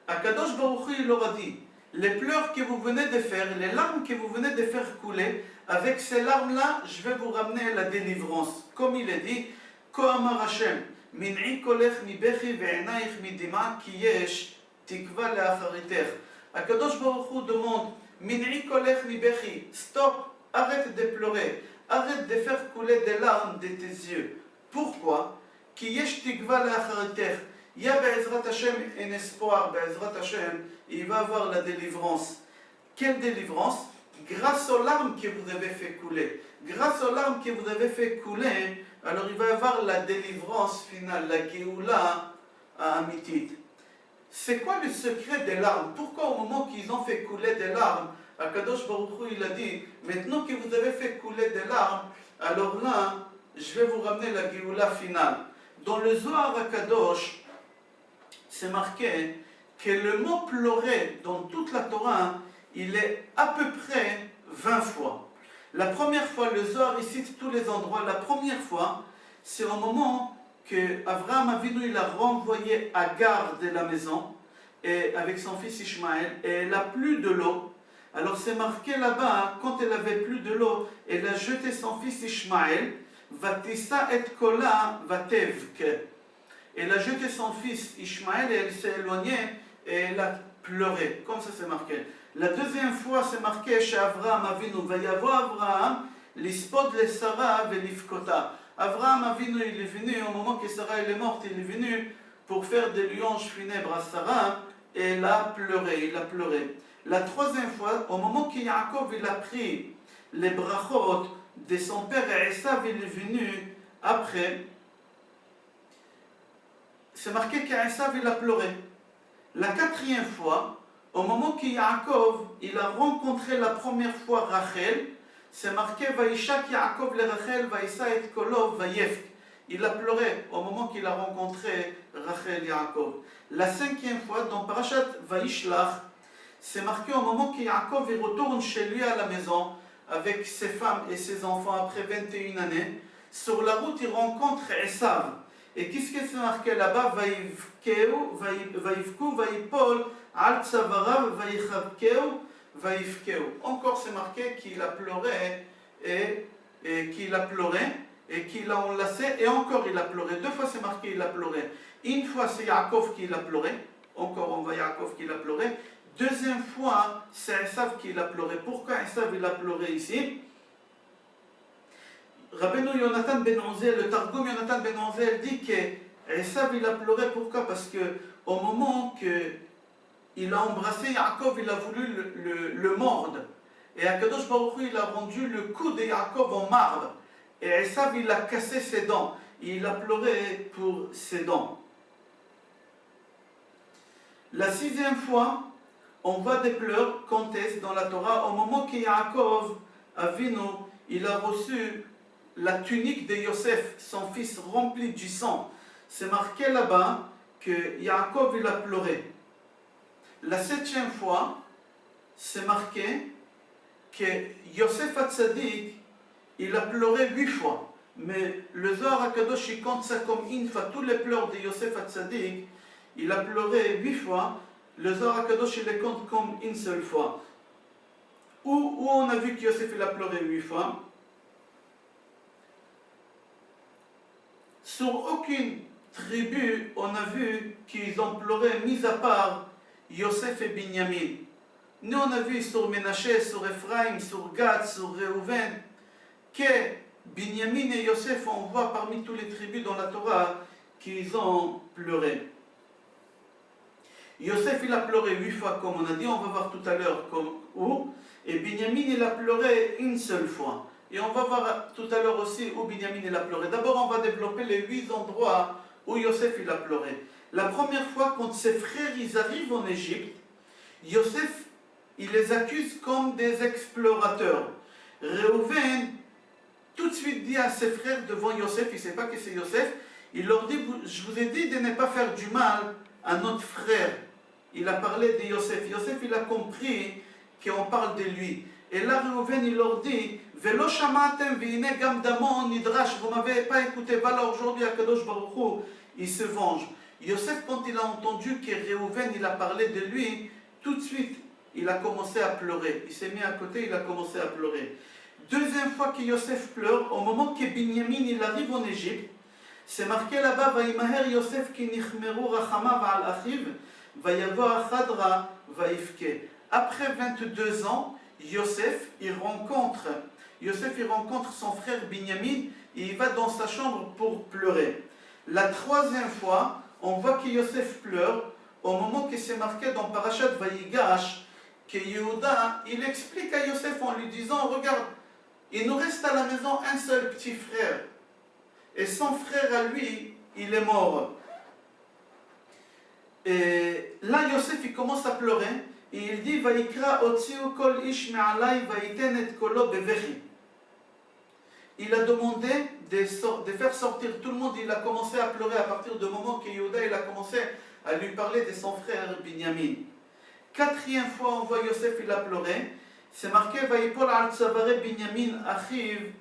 Akadosh Baruch Hu, il leur a dit, les pleurs que vous venez de faire, les larmes que vous venez de faire couler, avec ces larmes-là, je vais vous ramener la délivrance. Comme il est dit, Ko amar Hashem, min'i kolech mi bechi ve'enaich mi dima ki yesh tikva le'achariter. Akadosh Baruch Hu demande, min'i kolech mi bechi, stop, arrête de pleurer, arrête de faire couler des larmes de tes yeux. Pourquoi? Ki yesh tikva le'achariter. Il y a Be'ezrat Hashem un espoir, Be'ezrat Hashem, il va avoir la délivrance. Quelle délivrance? Grâce aux larmes que vous avez fait couler. Grâce aux larmes que vous avez fait couler, alors il va y avoir la délivrance finale, la Géoula à Amitit. C'est quoi le secret des larmes? Pourquoi au moment qu'ils ont fait couler des larmes, Akadosh Baruch Hu, il a dit, maintenant que vous avez fait couler des larmes, alors là, je vais vous ramener la Géoula finale. Dans le Zohar Akadosh, c'est marqué que le mot pleurer dans toute la Torah, il est à peu près 20 fois. La première fois, le Zohar, il cite tous les endroits. La première fois, c'est au moment que Abraham Avinu, il a renvoyé Agar de la maison et avec son fils Ishmaël, et elle a plus de l'eau. Alors c'est marqué là-bas, quand elle avait plus de l'eau, elle a jeté son fils Ishmaël, Vatissa et Kola Vatevke. Elle a jeté son fils Ishmaël et elle s'est éloignée et elle a pleuré. Comme ça c'est marqué. La deuxième fois c'est marqué chez Avraham Avinu. Vayavo Avraham, l'ispod le Sarah velifkota. Avraham Avinu il est venu au moment que Sarah elle est morte, il est venu pour faire des louanges funèbres à Sarah et elle a pleuré, il a pleuré. La troisième fois, au moment que Yaakov il a pris les brachot de son père Esav, il est venu après. C'est marqué qu'Esav il a pleuré. La quatrième fois, au moment que Yaakov il a rencontré la première fois Rachel, c'est marqué Vaishak Yaakov le Rachel Vaïsa et Kolov Vayefk. Il a pleuré au moment qu'il a rencontré Rachel Yaakov. La cinquième fois, dans Parashat Vaishlach, c'est marqué au moment que Yaakov il retourne chez lui à la maison avec ses femmes et ses enfants après 21 années. Sur la route, il rencontre Esav. Et qu'est-ce que c'est marqué là-bas? Vaïfkou, vaïpol, al tzavarav, vaïchabkeu, vaïfkeu. Encore c'est marqué qu'il a pleuré et qu'il a pleuré et qu'il a enlacé et encore il a pleuré. 2 fois c'est marqué il a pleuré. Une fois c'est Yaakov qui l'a pleuré. Encore on voit Yaakov qui l'a pleuré. Deuxième fois c'est Esav qui l'a pleuré. Pourquoi Esav il a pleuré ici? Rabbeinu Yonatan ben Ozel, le Targum Yonatan ben Ozel dit que Esav il a pleuré. Pourquoi? Parce que au moment qu'il a embrassé Yaakov, il a voulu le mordre. Et Akadosh Baruch Hu, il a rendu le cou de Yaakov en marbre. Et Esav il a cassé ses dents. Et il a pleuré pour ses dents. La 6e fois, on voit des pleurs quand est-ce dans la Torah, au moment que Yaakov Avinu, il a reçu la tunique de Yosef, son fils rempli du sang. C'est marqué là-bas que Yaakov il a pleuré. La 7e fois, c'est marqué que Yosef Hatzadik, il a pleuré 8 fois. Mais le Zohar HaKadosh, il compte ça comme une fois. Tous les pleurs de Yosef Hatzadik, il a pleuré 8 fois. Le Zohar HaKadosh, il les compte comme une seule fois. Où on a vu que Yosef il a pleuré 8 fois? Sur aucune tribu, on a vu qu'ils ont pleuré, mis à part Yosef et Binyamin. Nous, on a vu sur Ménaché, sur Ephraim, sur Gad, sur Réhouven, que Binyamin et Yosef, on voit parmi tous les tribus dans la Torah qu'ils ont pleuré. Yosef, il a pleuré 8 fois, comme on a dit, on va voir tout à l'heure où. Et Binyamin, il a pleuré une seule fois. Et on va voir tout à l'heure aussi où Binyamin, il a pleuré. D'abord, on va développer les 8 endroits où Yosef, il a pleuré. La première fois, quand ses frères, ils arrivent en Égypte, Yosef, il les accuse comme des explorateurs. Réhouven, tout de suite dit à ses frères devant Yosef, il ne sait pas que c'est Yosef, il leur dit, je vous ai dit de ne pas faire du mal à notre frère. Il a parlé de Yosef. Yosef, il a compris qu'on parle de lui. Et là, Réhouven, il leur dit, Velo shamatem veine gam damon nidrash, vous m'avez pas écouté, voilà aujourd'hui Akadosh Baruch Hu, il se venge. Yosef, quand il a entendu que Réhouven, il a parlé de lui, tout de suite, il a commencé à pleurer. Il s'est mis à côté, il a commencé à pleurer. Deuxième fois que Yosef pleure, au moment que Binyamin, il arrive en Égypte, c'est marqué là-bas, Vaïmaher Yosef ki nichmeru rachamav al achiv, vayavo achadra vaifke. Après 22 ans, Yosef, il rencontre son frère Binyamin et il va dans sa chambre pour pleurer. La troisième fois, on voit que Yosef pleure au moment que c'est marqué dans Parashat Vayigash que Yehuda, il explique à Yosef en lui disant, regarde, il nous reste à la maison un seul petit frère. Et son frère à lui, il est mort. Et là, Yosef, il commence à pleurer. Et il dit, Vaikra otziu kol ish me'alai vaiten et kolo bevechi. Il a demandé de faire sortir tout le monde. Il a commencé à pleurer à partir du moment que Yehuda, il a commencé à lui parler de son frère Binyamin. Quatrième fois, on voit Yosef, il a pleuré. C'est marqué, Vaipol al tzavare Binyamin achiv,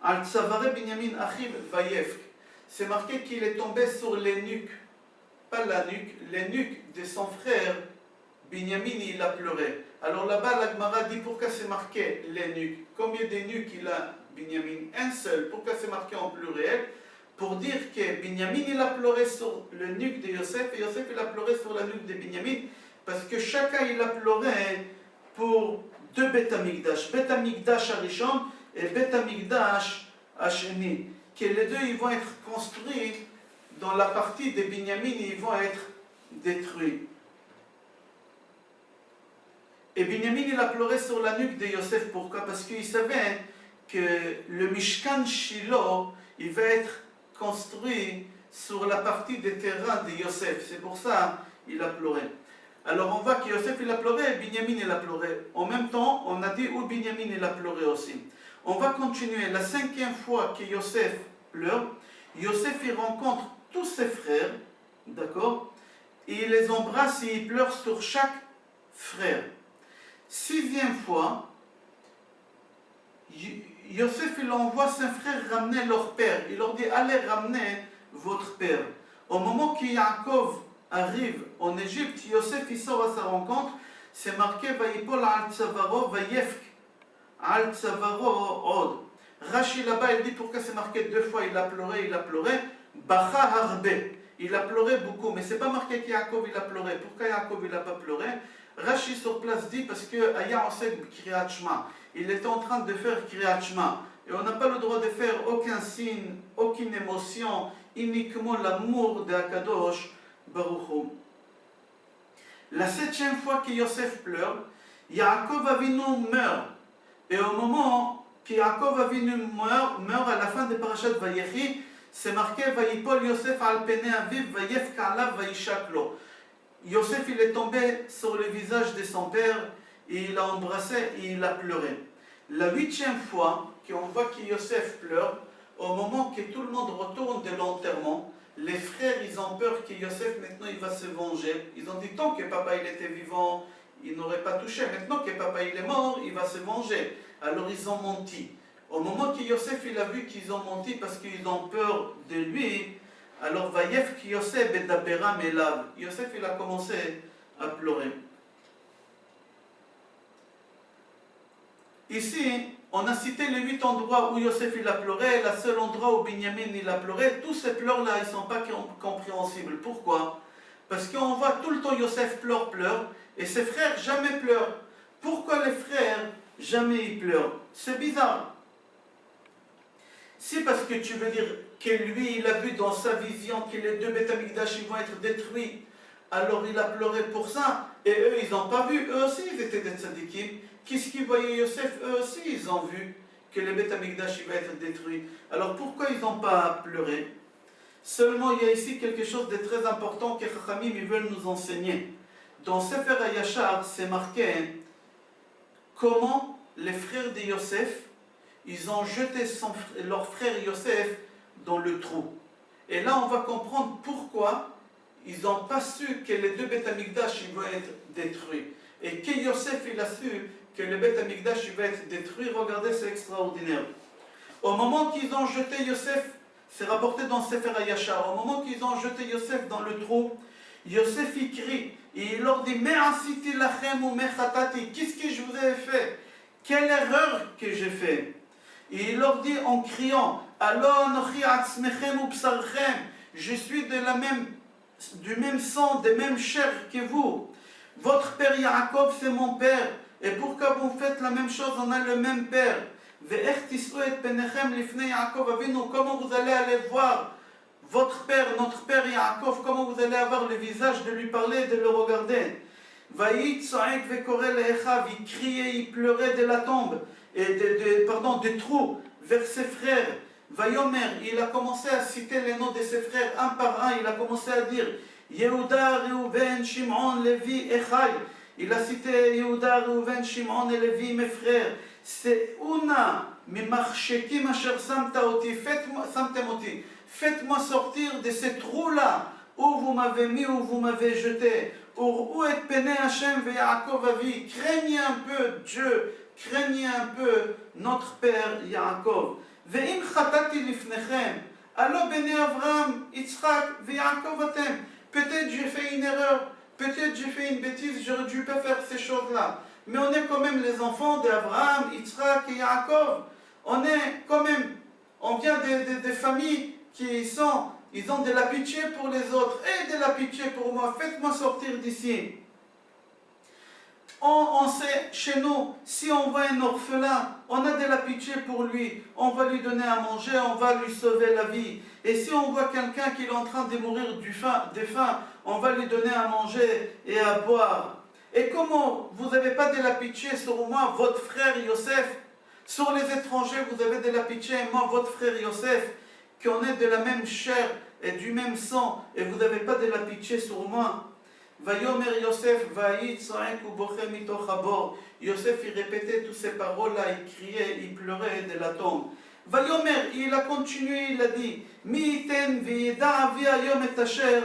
al tzavare Binyamin achiv vayefk. C'est marqué qu'il est tombé sur les nuques, pas la nuque, les nuques de son frère Binyamin, il a pleuré. Alors là-bas, la Gemara dit pourquoi c'est marqué les nuques. Combien de nuques il a Binyamin? Un seul. Pourquoi c'est marqué en pluriel? Pour dire que Binyamin, il a pleuré sur le nuque de Yosef et Yosef, il a pleuré sur la nuque de Binyamin. Parce que chacun, il a pleuré pour deux Beth Amikdash. Beth Amikdash Arishon et Beth Amikdash Asheni. Que les deux, ils vont être construits dans la partie de Binyamin, ils vont être détruits. Et Binyamin, il a pleuré sur la nuque de Yosef. Pourquoi? Parce qu'il savait que le Mishkan Shiloh, il va être construit sur la partie des terrains de Yosef. C'est pour ça qu'il a pleuré. Alors on voit que Yosef, il a pleuré et Binyamin, il a pleuré. En même temps, on a dit où Binyamin, il a pleuré aussi. On va continuer. La cinquième fois que Yosef pleure, Yosef, il rencontre tous ses frères, d'accord? Et il les embrasse et il pleure sur chaque frère. Sixième fois, Yosef, il envoie ses frères ramener leur père. Il leur dit, allez ramener votre père. Au moment que Yaakov arrive en Égypte, Yosef, il sort à sa rencontre. C'est marqué, Vaipol al tzavaro vayefk al tzavaro od. Rashi là-bas, il dit pourquoi c'est marqué deux fois, il a pleuré. Bacha harbe. Il a pleuré beaucoup, mais c'est pas marqué qu'Yaakov, il a pleuré. Pourquoi Yaakov, il n'a pas pleuré? Rashi sur place dit parce que Aya Osek Kriyat Shema, il était en train de faire Kriyat Shema. Et on n'a pas le droit de faire aucun signe, aucune émotion, uniquement l'amour de Akadosh Baruch Hu. La septième fois que Yosef pleure, Yaakov Avinu meurt. Et au moment que Yaakov Avinu meurt à la fin de Parashat Vayechi, c'est marqué Vayipol Yosef al pene aviv vayefk alav vayishaklo. Yosef, il est tombé sur le visage de son père et il a embrassé et il a pleuré. La huitième fois qu'on voit que Yosef pleure, au moment que tout le monde retourne de l'enterrement, les frères, ils ont peur que Yosef, maintenant, il va se venger. Ils ont dit, tant que papa, il était vivant, il n'aurait pas touché. Maintenant que papa, il est mort, il va se venger. Alors, ils ont menti. Au moment que Yosef, il a vu qu'ils ont menti parce qu'ils ont peur de lui, alors, Vayef ki Yosef bedabera melav. Yosef, il a commencé à pleurer. Ici, on a cité les 8 endroits où Yosef il a pleuré, le seul endroit où Binyamin il a pleuré. Tous ces pleurs-là, ils ne sont pas compréhensibles. Pourquoi? Parce qu'on voit tout le temps Yosef pleure, et ses frères jamais pleurent. Pourquoi les frères jamais ils pleurent? C'est bizarre. Si parce que tu veux dire que lui, il a vu dans sa vision que les deux Beth Amikdash vont être détruits, alors il a pleuré pour ça, et eux, ils n'ont pas vu, eux aussi, ils étaient des tzadikim. Qu'est-ce qu'ils voyaient Yosef? Eux aussi, ils ont vu que le Beth Amikdash va être détruit. Alors pourquoi ils n'ont pas pleuré? Seulement, il y a ici quelque chose de très important que Chachamim ils veulent nous enseigner. Dans Sefer HaYashar, c'est marqué comment les frères de Yosef, ils ont jeté leur frère Yosef dans le trou. Et là, on va comprendre pourquoi ils n'ont pas su que les deux Beth Amikdash vont être détruits. Et que Yosef, il a su que le Beth Amikdash va être détruit. Regardez, c'est extraordinaire. Au moment qu'ils ont jeté Yosef, c'est rapporté dans Sefer HaYashar, au moment qu'ils ont jeté Yosef dans le trou, Yosef il crie, et il leur dit, Me'asiti lachem ou mechatati, qu'est-ce que je vous ai fait? Quelle erreur que j'ai fait? Et il leur dit en criant, Alo anochi atzmechem ou psarchem, je suis du même sang, de même chair que vous. Votre père Yaakov, c'est mon père. Et pourquoi vous faites la même chose? On a le même père. Comment vous allez aller voir votre père, notre père Yaakov, comment vous allez avoir le visage de lui parler, de le regarder? Il criait, il pleurait de la tombe, et des trous vers ses frères. Vayomer, il a commencé à citer les noms de ses frères un par un, il a commencé à dire Yehuda, Reuven, Shimon, Lévi, Echai. Il a cité Yehuda, Reuven, Shimon et Lévi, mes frères. C'est Una, Mimarchekim Asher Samtaoti, faites-moi sortir de ces trous-là où vous m'avez mis, où vous m'avez jeté. Où est Pene Hashem ve Yaakov Avi? Craignez un peu Dieu, craignez un peu notre père Yaakov. Ve'im chatati lifnechem, allo bene Avraham, Yitzhak ve Yaakov atem. Peut-être j'ai fait une erreur, peut-être j'ai fait une bêtise, j'aurais dû pas faire ces choses-là. Mais on est quand même les enfants d'Abraham, Yitzhak et Yaakov. On vient des familles ils ont de la pitié pour les autres et de la pitié pour moi. Faites-moi sortir d'ici. On sait, chez nous, si on voit un orphelin, on a de la pitié pour lui. On va lui donner à manger, on va lui sauver la vie. Et si on voit quelqu'un qui est en train de mourir de faim, on va lui donner à manger et à boire. Et comment vous n'avez pas de la pitié sur moi, votre frère Yosef? Sur les étrangers, vous avez de la pitié, et moi, votre frère Yosef, qu'on est de la même chair et du même sang, et vous n'avez pas de la pitié sur moi. Vayomer Yosef, Yosef, il répétait toutes ces paroles-là, il criait, il pleurait de la tombe. Vayomer, il a continué, il a dit, Mi iten v'yeda avi hayom et asher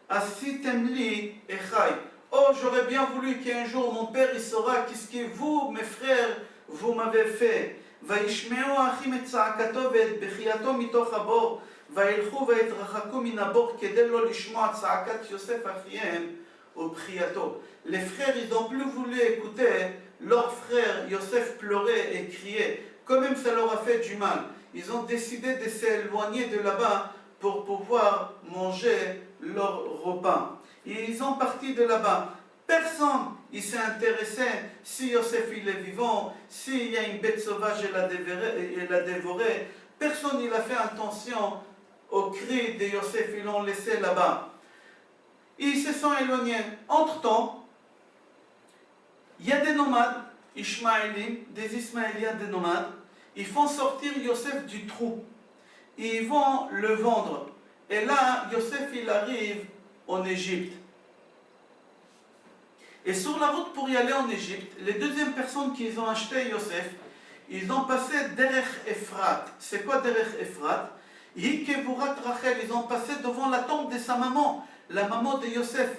asitem li echai. Oh, j'aurais bien voulu qu'un jour mon père il saura qu'est-ce que vous, mes frères, vous m'avez fait. וישמעו האחים את צעקתו ואת בכייתו מתוך הבור, וילכו ויתרחקו מן הבור כדי לא לשמוע צעקת יוסף אחיהם ובכייתו. Les frères, ils n'ont plus voulu écouter leur frère Yosef pleurer et crier. Quand même, ça leur a fait du mal. Ils ont décidé de s'éloigner de là-bas pour pouvoir manger leur repas. Et ils ont parti de là-bas. Personne il s'est intéressé si Yosef il est vivant, s'il y a une bête sauvage et l'a dévoré. Personne il a fait attention aux cris de Yosef, ils l'ont laissé là-bas. Ils se sont éloignés. Entre-temps, il y a des nomades, Ishmaélim, des Ismaéliens, des nomades, ils font sortir Yosef du trou. Ils vont le vendre. Et là, Yosef il arrive en Égypte. Et sur la route pour y aller en Égypte, les deuxièmes personnes qui ont acheté Yosef, ils ont passé Derech Ephrat. C'est quoi Derech Ephrat? Yikevurat Rachel, ils ont passé devant la tombe de sa maman, la maman de Yosef,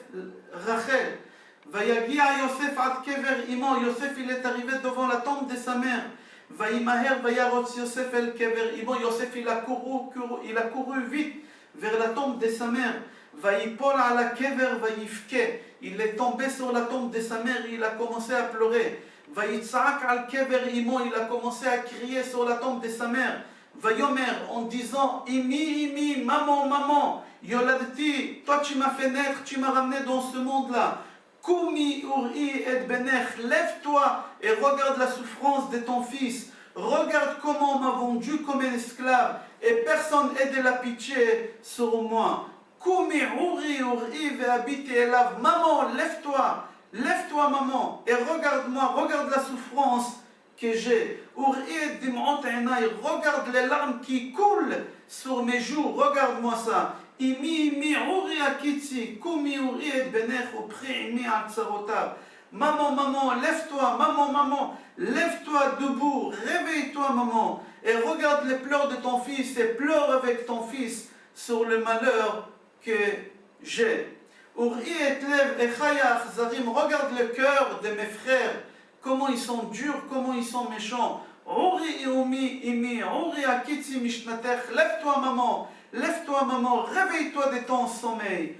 Rachel. Vayagia Yosef ad kever imo, Yosef il est arrivé devant la tombe de sa mère. Vayimaher vayarotz Yosef el kever imo, Yosef il a couru vite vers la tombe de sa mère. Vaïpol ala kever vaïfke. Il est tombé sur la tombe de sa mère, il a commencé à pleurer. Vaïtsaak al kever imo, il a commencé à crier sur la tombe de sa mère. Vayomer, en disant, Imi, Imi, maman, maman, Yoladti, toi tu m'as fait naître, tu m'as ramené dans ce monde-là. Koumi uri et benech, lève-toi et regarde la souffrance de ton fils. Regarde comment on m'a vendu comme un esclave et personne n'a de la pitié sur moi. Koumi uri uri ve'habiti elav. Maman, lève-toi, lève-toi maman et regarde-moi, regarde la souffrance que j'ai. Regarde les larmes qui coulent sur mes joues, regarde-moi ça. Maman, maman, lève-toi, maman, maman, lève-toi debout, réveille-toi, maman, et regarde les pleurs de ton fils et pleure avec ton fils sur le malheur que j'ai. Regarde le cœur de mes frères, comment ils sont durs, comment ils sont méchants. Lève-toi maman, lève-toi maman, réveille-toi de ton sommeil.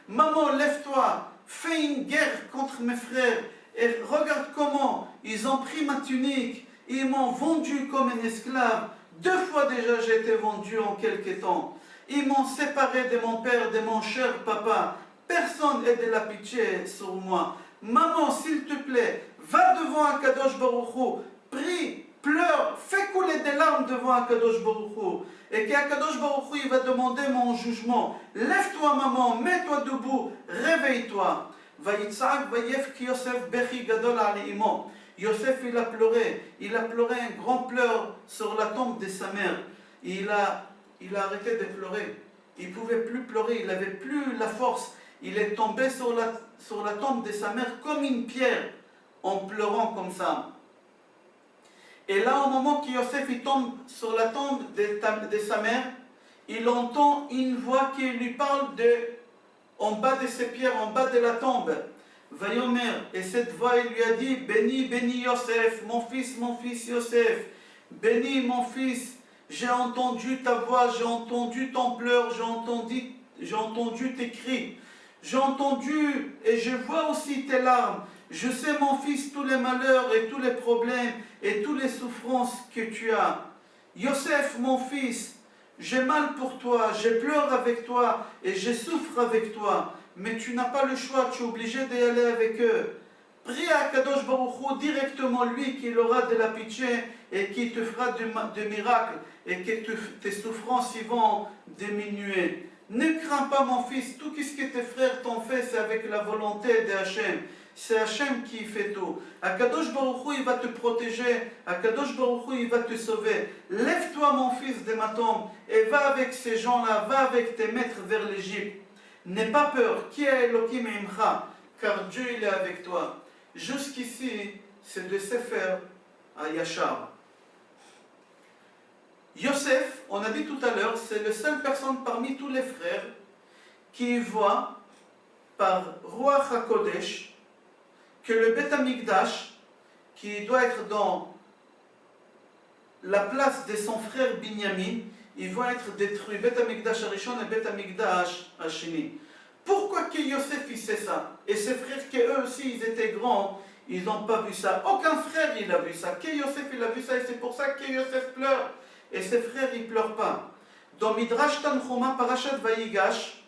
Maman, lève-toi, fais une guerre contre mes frères et regarde comment ils ont pris ma tunique, ils m'ont vendu comme un esclave. 2 fois déjà j'ai été vendu en quelque temps. Ils m'ont séparé de mon père, de mon cher papa. Personne n'a de la pitié sur moi. Maman, s'il te plaît, va devant Akadosh Baruch Hu, prie, pleure, fais couler des larmes devant Akadosh Baruch Hu. Et qu'Akadosh Baruch Hu, il va demander mon jugement. Lève-toi maman, mets-toi debout, réveille-toi. Vayitzak vayef ki Yosef bechi gadol ali imo. Yosef, il a pleuré un grand pleur sur la tombe de sa mère. Il a arrêté de pleurer. Il ne pouvait plus pleurer, il n'avait plus la force. Il est tombé sur la tombe de sa mère comme une pierre, en pleurant comme ça. Et là, au moment que Yosef il tombe sur la tombe de sa mère, il entend une voix qui lui parle en bas de ces pierres, en bas de la tombe. Vayomer, et cette voix, il lui a dit, béni, béni Yosef, mon fils Yosef, béni mon fils, j'ai entendu ta voix, j'ai entendu ton pleur, j'ai entendu tes cris, j'ai entendu et je vois aussi tes larmes. Je sais mon fils tous les malheurs et tous les problèmes et toutes les souffrances que tu as. Yosef, mon fils, j'ai mal pour toi, je pleure avec toi et je souffre avec toi. Mais tu n'as pas le choix, tu es obligé d'y aller avec eux. Prie à Kadosh Baruch Hu directement, lui, qu'il aura de la pitié et qui te fera de miracles et que tes souffrances y vont diminuer. Ne crains pas mon fils, tout ce que tes frères t'ont fait, c'est avec la volonté de Hachem. C'est Hachem qui fait tout. Akadosh Baruch Hu, il va te protéger. Akadosh Baruch Hu, il va te sauver. Lève-toi mon fils de ma tombe et va avec ces gens-là, va avec tes maîtres vers l'Égypte. N'aie pas peur, qui est Elohim Imcha, car Dieu il est avec toi. Jusqu'ici, c'est de Sefer à Yachar. Yosef, on a dit tout à l'heure, c'est la seule personne parmi tous les frères qui voit par Ruach HaKodesh que le Beth Amikdash, qui doit être dans la place de son frère Binyamin, ils vont être détruits. Beth Amikdash Arishon et Beth Amikdash Ashini. Pourquoi que Yosef il sait ça? Et ses frères, qu'eux aussi ils étaient grands, ils n'ont pas vu ça. Aucun frère il a vu ça. Que Yosef il a vu ça et c'est pour ça que Yosef pleure. Et ses frères ils ne pleurent pas. Dans Midrash Tanchuma Parashat Vayigash,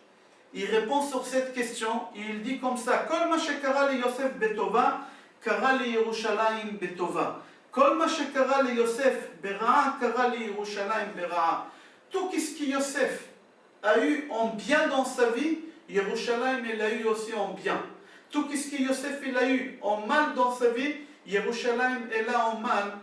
il répond sur cette question. Il dit comme ça: Kol ma shekara le Yosef betova, kara le Yerushalayim betova. Kol ma shekara le Yosef bera'a, kara le Yerushalayim bera'a. Tout ce que Yosef a eu en bien dans sa vie, Yerushalayim il a eu aussi en bien. Tout ce que Yosef il a eu en mal dans sa vie, Yerushalayim elle a en mal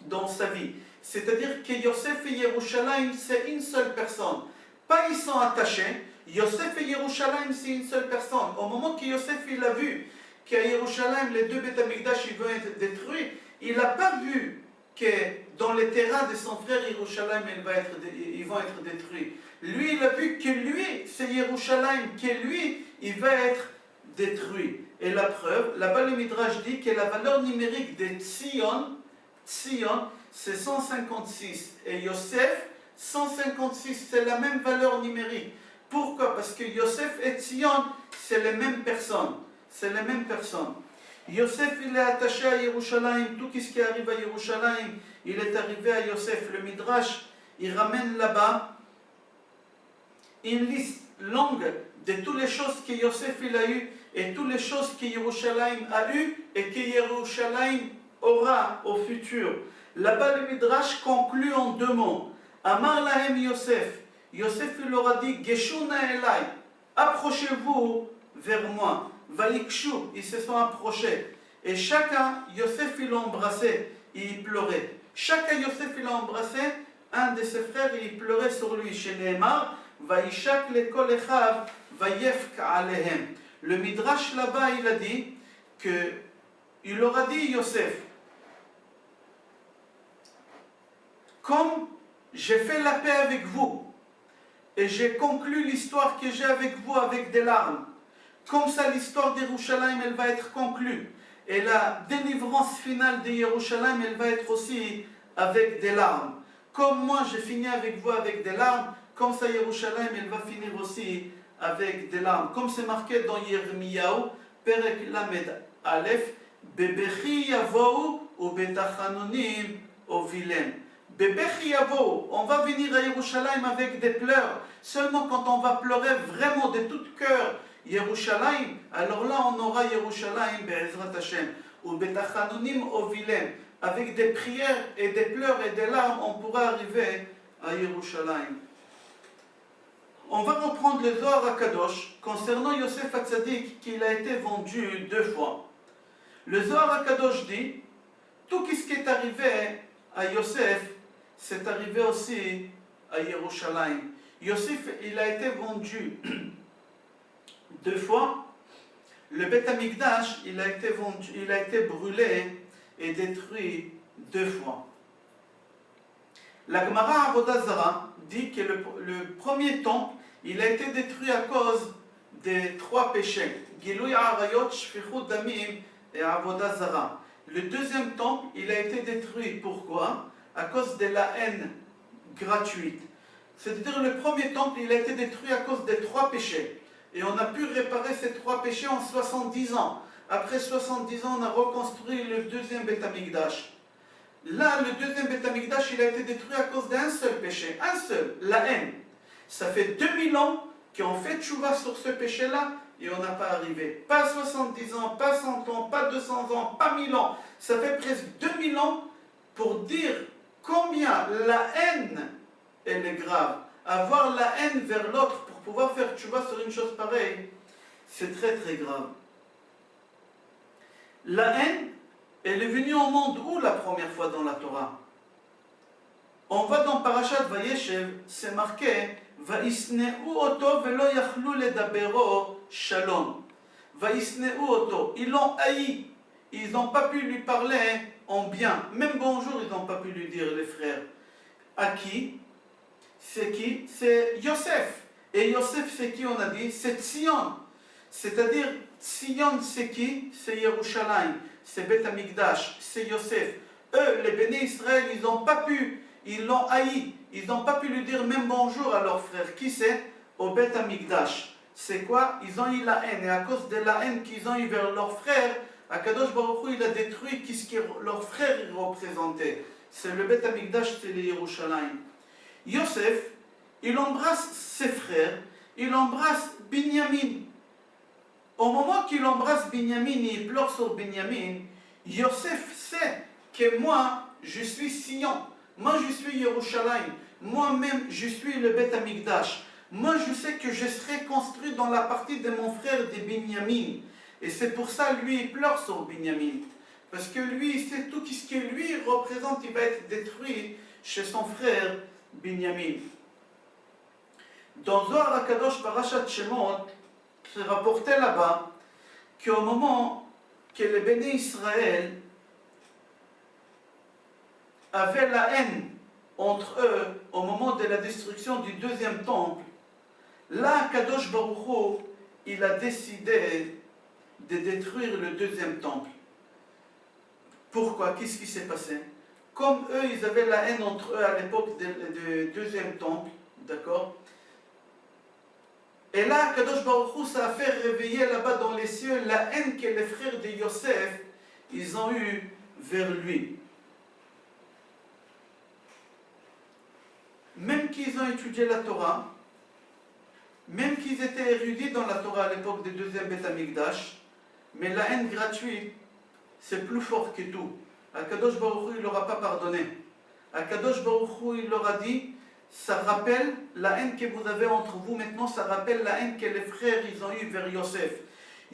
dans sa vie. C'est-à-dire que Yosef et Yerushalayim c'est une seule personne. Pas ils sont attachés. Yosef et Yerushalayim c'est une seule personne. Au moment que Yosef il a vu qu'à Yerushalayim les deux Beth Amikdash ils vont être détruits, il n'a pas vu que dans les terrains de son frère Yerushalayim ils vont être détruits. Lui il a vu que lui c'est Yerushalayim, que lui il va être détruit. Et la preuve, là-bas le Midrash dit que la valeur numérique de Tzion c'est 156. Et Yosef, 156, c'est la même valeur numérique. Pourquoi? Parce que Yosef et Tzion, c'est les mêmes personnes. C'est les mêmes personnes. Yosef, il est attaché à Yerushalayim. Tout ce qui arrive à Yerushalayim, il est arrivé à Yosef. Le Midrash, il ramène là-bas une liste longue de toutes les choses que Yosef il a eues et toutes les choses que Yerushalayim a eues et que Yerushalayim aura au futur. Là-bas, le Midrash conclut en deux mots. Amar lahem Yosef. Yosef il leur a dit, Geshuna elai, approchez-vous vers moi. Vaikshu, ils se sont approchés. Et chacun, Yosef il l'a embrassé, et il pleurait. Chacun, Yosef il l'a embrassé, un de ses frères, il pleurait sur lui. Chez Nehemar, Vaishak lekol echav, vayefk alehem. Le Midrash là-bas, il a dit que, il leur a dit, Yosef, comme j'ai fait la paix avec vous, et j'ai conclu l'histoire que j'ai avec vous avec des larmes, comme ça l'histoire d'Yerushalayim, elle va être conclue. Et la délivrance finale de Yerushalayim, elle va être aussi avec des larmes. Comme moi j'ai fini avec vous avec des larmes, comme ça Yerushalayim, elle va finir aussi avec des larmes. Comme c'est marqué dans Yirmiyahu, Perek Lamed Aleph, Bebechi Yavou ou Betachanonim Ovilem. Bebechi Yavou, on va venir à Yerushalayim avec des pleurs. Seulement quand on va pleurer vraiment de tout cœur, Yerushalayim, alors là on aura Yerushalayim Be'ezrat Hashem, ou Betachanonim Ovilem, avec des prières et des pleurs et des larmes, on pourra arriver à Yerushalayim. On va reprendre le Zohar HaKadosh concernant Yosef HaTzadik, qu'il a été vendu 2 fois. Le Zohar HaKadosh dit, tout ce qui est arrivé à Yosef, c'est arrivé aussi à Yerushalayim. Yosef, il a été vendu 2 fois. Le Beth Amikdash, il a été brûlé et détruit 2 fois. La Gemara Avodah Zara dit que le premier temple, il a été détruit à cause des 3 péchés. Gilui Arayot, Shfichut Damim et Avodah Zara. Le deuxième temple, il a été détruit. Pourquoi? À cause de la haine gratuite. C'est-à-dire le premier temple, il a été détruit à cause des 3 péchés. Et on a pu réparer ces 3 péchés en 70 ans. Après 70 ans, on a reconstruit le deuxième Beth Amikdash. Là, le deuxième Beth Amikdash, il a été détruit à cause d'un seul péché. Un seul, la haine. Ça fait 2000 ans qu'on fait tchouva sur ce péché-là et on n'a pas arrivé. Pas 70 ans, pas 100 ans, pas 200 ans, pas 1000 ans. Ça fait presque 2000 ans pour dire combien la haine, elle est grave. Avoir la haine vers l'autre pour pouvoir faire tchouva sur une chose pareille, c'est très très grave. La haine, elle est venue au monde où la première fois dans la Torah? On va dans Parashat Vayeshev, c'est marqué Vaisneu oto velo yachlu ledabero shalom. Vaisneu oto, ils l'ont haï, ils n'ont pas pu lui parler en bien. Même bonjour, ils n'ont pas pu lui dire, les frères. À qui? C'est qui? C'est Yosef. Et Yosef, c'est qui on a dit? C'est Tzion. C'est-à-dire, Tzion, c'est qui? C'est Yerushalayim. C'est Beth Amikdash. C'est Yosef. Eux, les bénis Israël, ils n'ont pas pu. Ils l'ont haï. Ils n'ont pas pu lui dire même bonjour à leur frère. Qui c'est? Au Beth Amikdash. C'est quoi? Ils ont eu la haine. Et à cause de la haine qu'ils ont eu vers leur frère, Akadosh Baruch Hu, il a détruit ce que leur frère représentait. C'est le Beth Amikdash, c'est le Yerushalayim. Yosef, il embrasse ses frères, il embrasse Binyamin. Au moment qu'il embrasse Binyamin et il pleure sur Binyamin, Yosef sait que moi, je suis Sion. Moi, je suis Yerushalayim. Moi-même, je suis le Beth Amikdash. Moi, je sais que je serai construit dans la partie de mon frère de Binyamin. Et c'est pour ça, lui, il pleure sur Binyamin. Parce que lui, il sait tout ce que lui représente, il va être détruit chez son frère Binyamin. Dans Zohar HaKadosh Parashat Shemot, c'est rapporté là-bas qu'au moment que les bénis Israël avaient la haine entre eux, au moment de la destruction du deuxième temple, là, Kadosh Baruch Hu, il a décidé de détruire le deuxième temple. Pourquoi? Qu'est-ce qui s'est passé? comme eux, ils avaient la haine entre eux à l'époque du deuxième temple, d'accord? Et là, Kadosh Baruch Hu, ça a fait réveiller là-bas dans les cieux la haine que les frères de Yosef, ils ont eue vers lui. Même qu'ils ont étudié la Torah, même qu'ils étaient érudits dans la Torah à l'époque du deuxième Beth Amikdash, mais la haine gratuite, c'est plus fort que tout. Akadosh Baruch Hu, il ne leur a pas pardonné. Akadosh Baruch Hu, il leur a dit, ça rappelle la haine que vous avez entre vous maintenant, ça rappelle la haine que les frères ils ont eue vers Yosef.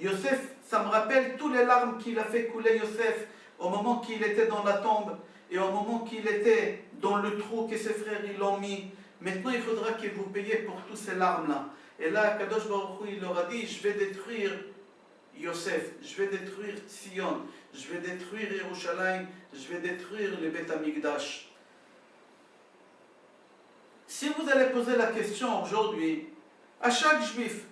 Yosef, ça me rappelle toutes les larmes qu'il a fait couler Yosef au moment qu'il était dans la tombe et au moment qu'il était dans le trou que ses frères ils l'ont mis. Maintenant, il faudra que vous payiez pour toutes ces larmes-là. Et là, Kadosh Baruch Hu, il leur a dit, je vais détruire Yosef, je vais détruire Sion, je vais détruire Yerushalayim, je vais détruire le Beth Amikdash. Si vous allez poser la question aujourd'hui, à chaque juif,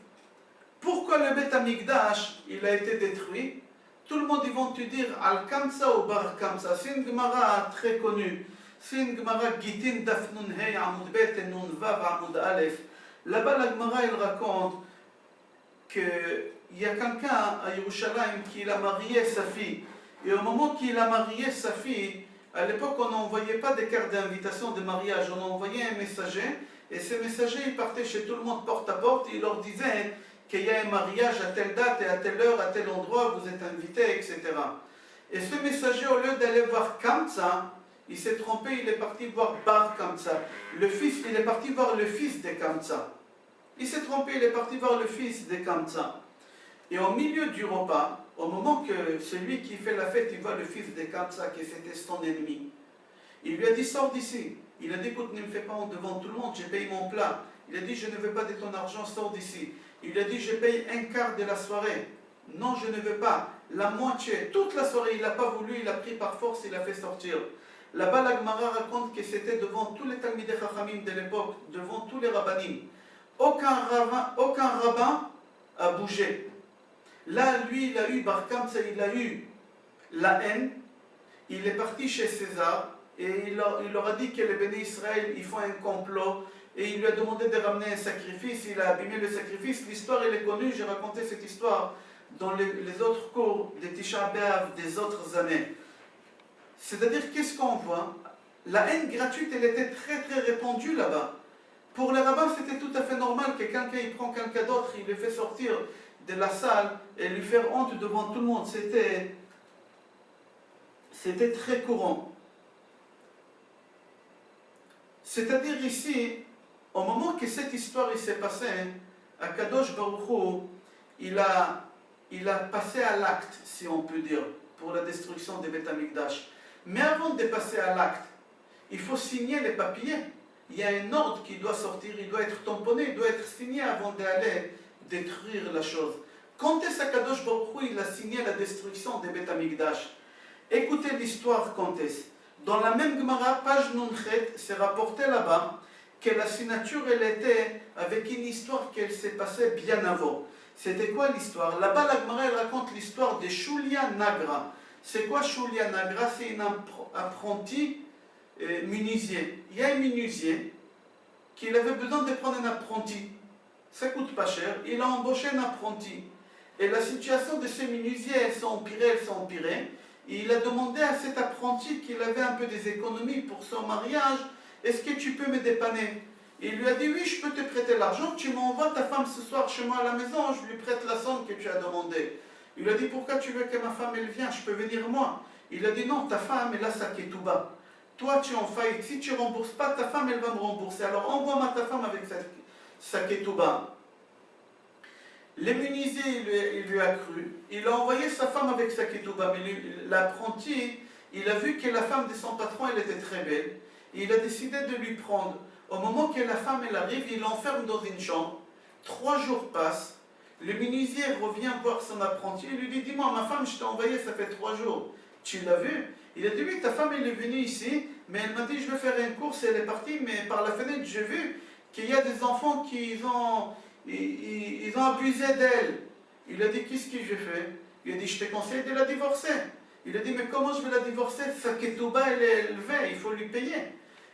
pourquoi le Beth Amikdash il a été détruit? Tout le monde ils vont te dire Al-Kamsa ou Bar Kamsa. C'est une Gemara très connue. C'est une Gemara Gitin Daf Nun Hey Amud Bet et Nun Vav Amud Aleph. Là-bas, la Gemara il raconte qu'il y a quelqu'un à Yerushalayim qui a marié sa fille. Et au moment qu'il a marié sa fille, à l'époque on n'envoyait pas des cartes d'invitation de mariage, on envoyait un messager. Et ce messager il partait chez tout le monde porte à porte et il leur disait qu'il y a un mariage à telle date et à telle heure, à tel endroit, vous êtes invités, etc. Et ce messager, au lieu d'aller voir Kamsa, il s'est trompé, il est parti voir Bar Kamsa. Le fils, il est parti voir le fils de Kamsa. Il s'est trompé, il est parti voir le fils de Kamsa. Et au milieu du repas, au moment que celui qui fait la fête, il voit le fils de Kamsa, qui c'était son ennemi, il lui a dit, sors d'ici. Il a dit, écoute, ne me fais pas honte devant tout le monde, j'ai payé mon plat. Il a dit, je ne veux pas de ton argent, sors d'ici. Il a dit, je paye un quart de la soirée. Non, je ne veux pas. La moitié, toute la soirée, il n'a pas voulu, il a pris par force, il a fait sortir. Là-bas, la Gemara raconte que c'était devant tous les Talmidei Chachamim de l'époque, devant tous les rabbinim. Aucun rabbin a bougé. Là, lui, il a eu, Bar Kamsa, il a eu la haine. Il est parti chez César et il leur a dit que les bénis Israël, ils font un complot. Et il lui a demandé de ramener un sacrifice, il a abîmé le sacrifice. L'histoire, elle est connue, j'ai raconté cette histoire dans les autres cours des Tisha B'Av des autres années. C'est-à-dire, qu'est-ce qu'on voit? La haine gratuite, elle était très très répandue là-bas. Pour les rabbins, c'était tout à fait normal que quelqu'un, il prend quelqu'un d'autre, il le fait sortir de la salle et lui faire honte devant tout le monde. C'était très courant. C'est-à-dire ici, au moment que cette histoire s'est passée, Akadosh Baruch Hu, il a passé à l'acte, si on peut dire, pour la destruction des Beth Amikdash. Mais avant de passer à l'acte, il faut signer les papiers. Il y a un ordre qui doit sortir, il doit être tamponné, il doit être signé avant d'aller détruire la chose. Quand est-ce qu'Akadosh Baruch Hu, il a signé la destruction des Beth Amikdash? Écoutez l'histoire quand est-ce. Dans la même Gemara, page Nunchet, c'est rapporté là-bas que la signature, elle était avec une histoire qu'elle s'est passée bien avant. C'était quoi l'histoire? Là-bas, la Gemara, elle raconte l'histoire de Shulia Nagra. C'est quoi Shulia Nagra? C'est un apprenti menuisier. Il y a un menuisier qui avait besoin de prendre un apprenti. Ça coûte pas cher. Il a embauché un apprenti. Et la situation de ce menuisier, elle s'est empirée. Et il a demandé à cet apprenti qu'il avait un peu des économies pour son mariage. Est-ce que tu peux me dépanner? Il lui a dit, oui, je peux te prêter l'argent, tu m'envoies ta femme ce soir chez moi à la maison, je lui prête la somme que tu as demandé. Il lui a dit, pourquoi tu veux que ma femme elle vienne? Je peux venir moi. Il a dit, non, ta femme elle a sa ketouba. Toi tu es en faillite, si tu ne rembourses pas, ta femme elle va me rembourser. Alors envoie-moi ta femme avec sa ketouba. Le menuisier il lui a cru, il a envoyé sa femme avec sa ketouba, mais l'apprenti, il a vu que la femme de son patron elle était très belle. Il a décidé de lui prendre. Au moment que la femme elle arrive, il l'enferme dans une chambre. 3 jours passent. Le menuisier revient voir son apprenti et lui dit, dis-moi, ma femme, je t'ai envoyé, ça fait 3 jours. Tu l'as vue? Il a dit, oui, ta femme elle est venue ici, mais elle m'a dit, je veux faire une course, elle est partie, mais par la fenêtre, j'ai vu qu'il y a des enfants qui ils ont abusé d'elle. Il a dit, qu'est-ce que j'ai fait? Il a dit, je te conseille de la divorcer. Il a dit, mais comment je vais la divorcer? Sa ketouba, elle est élevée, il faut lui payer.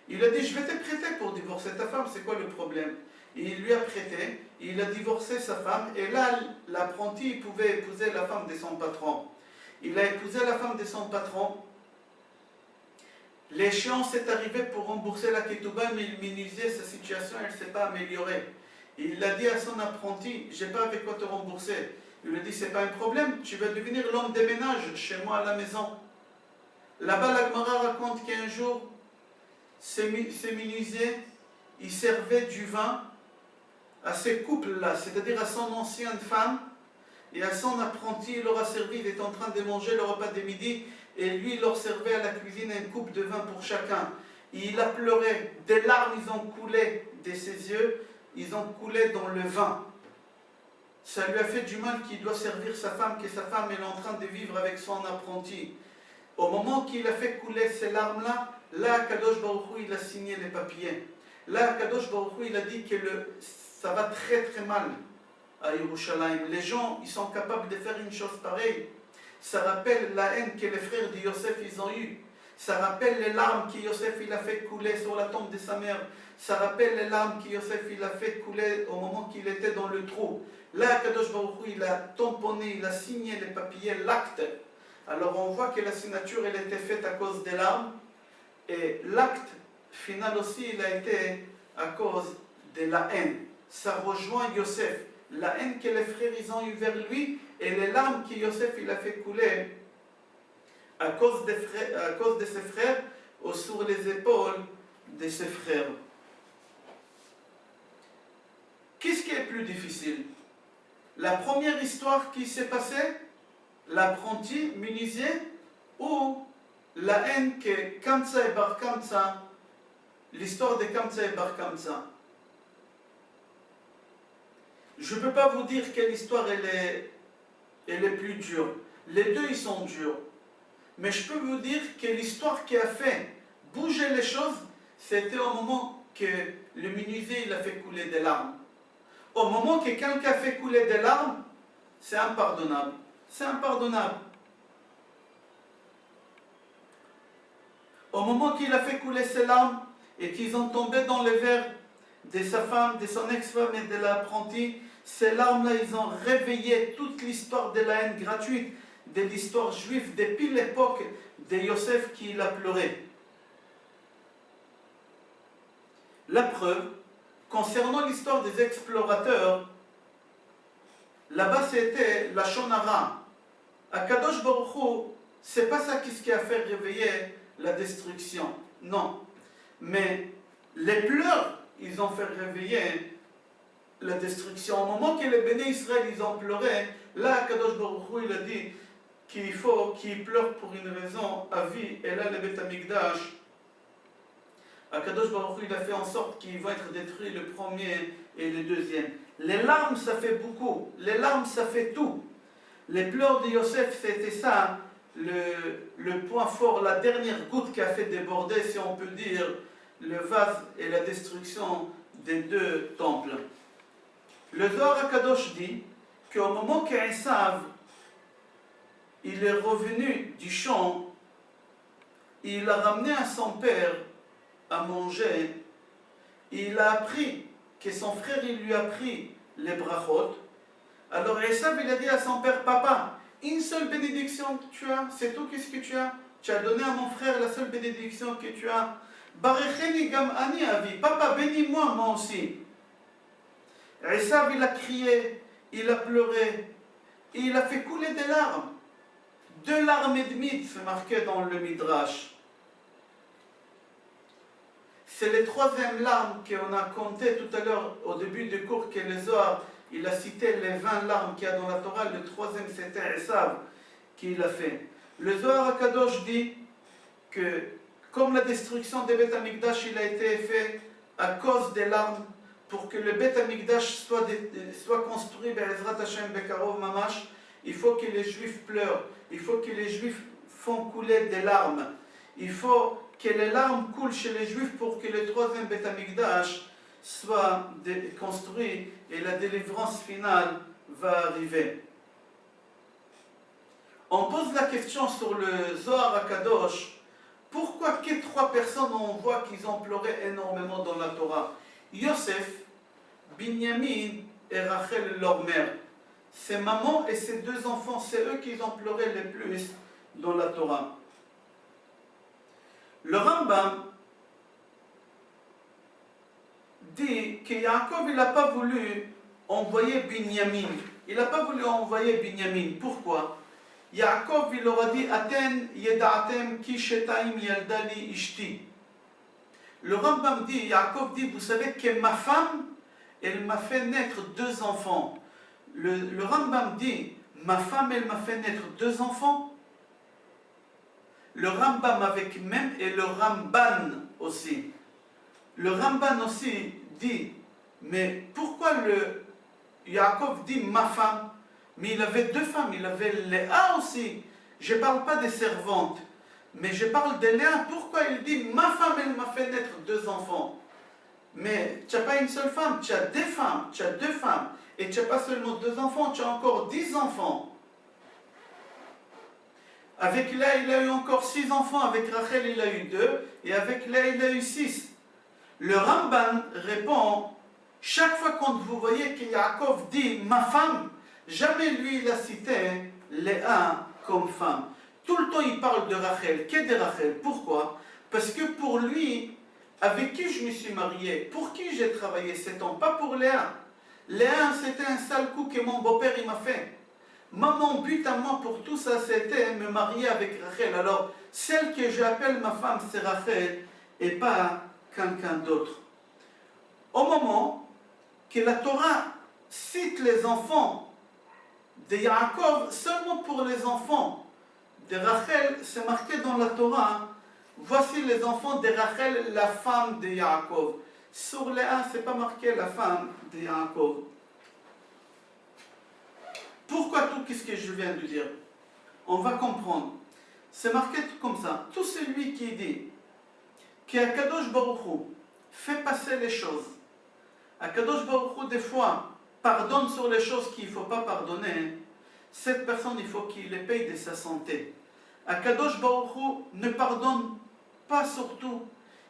Il a dit, je vais te prêter pour divorcer ta femme, c'est quoi le problème? Et il lui a prêté, il a divorcé sa femme, et là, l'apprenti, il pouvait épouser la femme de son patron. Il a épousé la femme de son patron. L'échéance est arrivée pour rembourser la ketouba, mais il minimisait sa situation, elle ne s'est pas améliorée. Et il a dit à son apprenti, j'ai pas avec quoi te rembourser. Il lui a dit, c'est pas un problème, tu vas devenir l'homme des ménages chez moi à la maison. Là-bas, la Gemara raconte qu'un jour, ces menuisiers, ils servaient du vin à ces couples-là, c'est-à-dire à son ancienne femme et à son apprenti. Il leur a servi, il était en train de manger le repas de midi, et lui, il leur servait à la cuisine une coupe de vin pour chacun. Et il a pleuré, des larmes, ils ont coulé de ses yeux, ils ont coulé dans le vin. Ça lui a fait du mal qu'il doit servir sa femme, que sa femme est en train de vivre avec son apprenti. Au moment qu'il a fait couler ces larmes-là, là, Kadosh Baruch Hu, il a signé les papiers. Là, Kadosh Baruch Hu, il a dit que ça va très très mal à Yerushalayim. Les gens, ils sont capables de faire une chose pareille. Ça rappelle la haine que les frères de Yosef, ils ont eue. Ça rappelle les larmes que Yosef, il a fait couler sur la tombe de sa mère. Ça rappelle les larmes que Yosef, il a fait couler au moment qu'il était dans le trou. Là, Kadosh Baruch Hu, il a tamponné, il a signé les papiers, l'acte. Alors on voit que la signature, elle était faite à cause des larmes. Et l'acte final aussi, il a été à cause de la haine. Ça rejoint Yosef. La haine que les frères ils ont eue vers lui et les larmes que Yosef il a fait couler à cause de ses frères ou sur les épaules de ses frères. Qu'est-ce qui est plus difficile? La première histoire qui s'est passée, l'apprenti menuisier, ou la haine que Kamsa et Bar Kamsa, l'histoire de Kamsa et Bar Kamsa. Je ne peux pas vous dire quelle histoire elle est plus dure. Les deux, ils sont durs. Mais je peux vous dire que l'histoire qui a fait bouger les choses, c'était au moment que le menuisier il a fait couler des larmes. Au moment que quelqu'un a fait couler des larmes, c'est impardonnable. C'est impardonnable. Au moment qu'il a fait couler ses larmes et qu'ils ont tombé dans le verre de sa femme, de son ex-femme et de l'apprenti, ces larmes-là, ils ont réveillé toute l'histoire de la haine gratuite, de l'histoire juive depuis l'époque de Yosef qui l'a pleuré. La preuve, concernant l'histoire des explorateurs, là-bas c'était la Shonara. À Kadosh Baruch Hu, c'est pas ça qui a fait réveiller la destruction. Non. Mais les pleurs, ils ont fait réveiller la destruction. Au moment que les bénis Israël, ils ont pleuré, là, Kadosh Baruch Hu, il a dit qu'il faut qu'ils pleurent pour une raison à vie. Et là, le Beth Amikdash, Kadosh Baruch Hu, il a fait en sorte qu'ils vont être détruits le premier et le deuxième. Les larmes, ça fait beaucoup. Les larmes, ça fait tout. Les pleurs de Yosef, c'était ça, le point fort, la dernière goutte qui a fait déborder, si on peut dire, le vase et la destruction des deux temples. Le Zohar HaKadosh dit qu'au moment qu'Esav il est revenu du champ, il a ramené à son père à manger, il a appris que son frère il lui a pris les brachot. Alors Esav il a dit à son père, papa, une seule bénédiction que tu as, c'est tout qu'est-ce que tu as? Tu as donné à mon frère la seule bénédiction que tu as. Barecheni gam ani avi, papa bénis-moi moi aussi. Esav il a crié, il a pleuré, et il a fait couler des larmes. 2 larmes et demie, c'est marqué dans le Midrash. C'est les 3e larmes qu'on a compté tout à l'heure au début du cours que le Zohar, il a cité les 20 larmes qu'il y a dans la Torah, le 3e c'était Esav qu'il a fait. Le Zohar HaKadosh dit que comme la destruction des Beth Amikdash il a été fait à cause des larmes, pour que le Beth Amikdash soit construit Be'ezrat Hashem Bekarov Mamash, il faut que les Juifs pleurent, il faut que les Juifs font couler des larmes, il faut que les larmes coulent chez les Juifs pour que le 3e Beth Amikdash soit construit et la délivrance finale va arriver. On pose la question sur le Zohar HaKadosh, pourquoi que 3 personnes on voit qu'ils ont pleuré énormément dans la Torah? Yosef, Binyamin et Rachel, leur mère. Ses mamans et ses 2 enfants, c'est eux qui ont pleuré le plus dans la Torah. Le Rambam dit que Yaakov, il n'a pas voulu envoyer Binyamin. Il n'a pas voulu envoyer Binyamin. Pourquoi? Yaakov, il leur a dit Aten yeda'atem ki shetaim yaldali ishti. Le Rambam dit, Yaakov dit, vous savez que ma femme, elle m'a fait naître 2 enfants. Le Rambam dit, ma femme, elle m'a fait naître 2 enfants. Le Rambam avec même et le Ramban aussi. Le Ramban aussi dit, mais pourquoi le Yaakov dit ma femme? Mais il avait 2 femmes, il avait Léa aussi. Je ne parle pas des servantes, mais je parle de Léa. Pourquoi il dit ma femme, elle m'a fait naître 2 enfants? Mais tu n'as pas une seule femme, tu as des femmes, tu as 2 femmes. Et tu n'as pas seulement 2 enfants, tu as encore 10 enfants. Avec Léa, il a eu encore 6 enfants. Avec Rachel, il a eu 2. Et avec Léa, il a eu 6. Le Ramban répond, chaque fois quand vous voyez que Yaakov dit ma femme, jamais lui il a cité Léa comme femme. Tout le temps il parle de Rachel. Qu'est de Rachel? Pourquoi? Parce que pour lui, avec qui je me suis marié, pour qui j'ai travaillé 7 ans, pas pour Léa. Léa, c'était un sale coup que mon beau-père il m'a fait. Mon but à moi pour tout ça, c'était me marier avec Rachel. Alors, celle que j'appelle ma femme, c'est Rachel, et pas quelqu'un d'autre. Au moment que la Torah cite les enfants de Yaakov, seulement pour les enfants de Rachel, c'est marqué dans la Torah, voici les enfants de Rachel, la femme de Yaakov. Sur Léa, ce n'est pas marqué la femme de Yaakov. Pourquoi tout ce que je viens de dire? On va comprendre. C'est marqué comme ça. Tout celui qui dit qu'Akadosh Baruch Hu fait passer les choses, Akadosh Baruch Hu des fois pardonne sur les choses qu'il ne faut pas pardonner, cette personne il faut qu'il les paye de sa santé. Akadosh Baruch Hu ne pardonne pas sur tout.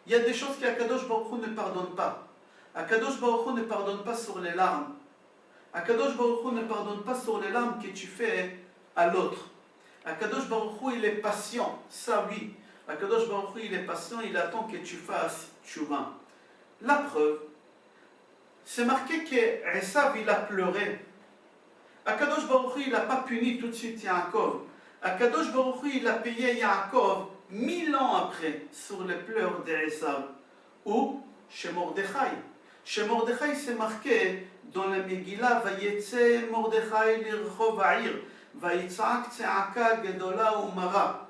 Il y a des choses qu'Akadosh Baruch Hu ne pardonne pas. Akadosh Baruch Hu ne pardonne pas sur les larmes. Akadosh Baruch Hu ne pardonne pas sur les larmes que tu fais à l'autre. Akadosh Baruch Hu il est patient, ça oui. Akadosh Baruch Hu il est patient, il attend que tu fasses tchouva. La preuve, c'est marqué que Esav il a pleuré. Akadosh Baruch Hu il n'a pas puni tout de suite Yaakov. Akadosh Baruch Hu il a payé Yaakov 1000 ans après sur les pleurs d'Esav. Ou chez Mordechai. Chez Mordechai c'est marqué dans la Megillah, Vayetze Mordechai lirchov ha'ir, Vayitzak tze'aka gedola umara.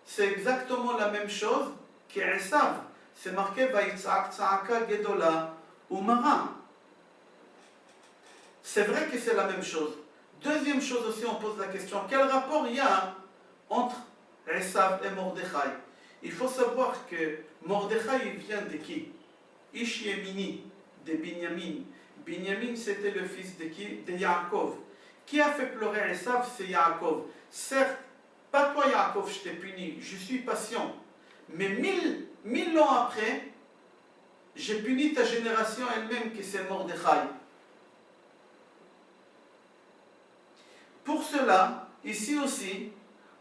C'est exactement la même chose qu'Esav. C'est marqué Vayitzak tze'aka gedola umara. C'est vrai que c'est la même chose. Deuxième chose aussi, on pose la question, quel rapport il y a entre Esav et Mordechai? Il faut savoir que Mordechai il vient de qui? Ish Yemini, de Binyamin. Binyamin, c'était le fils de qui? De Yaakov. Qui a fait pleurer Esav? C'est Yaakov. Certes, pas toi Yaakov, je t'ai puni, je suis patient. Mais 1000 ans après, j'ai puni ta génération elle-même, qui c'est Mordechai. Pour cela, ici aussi,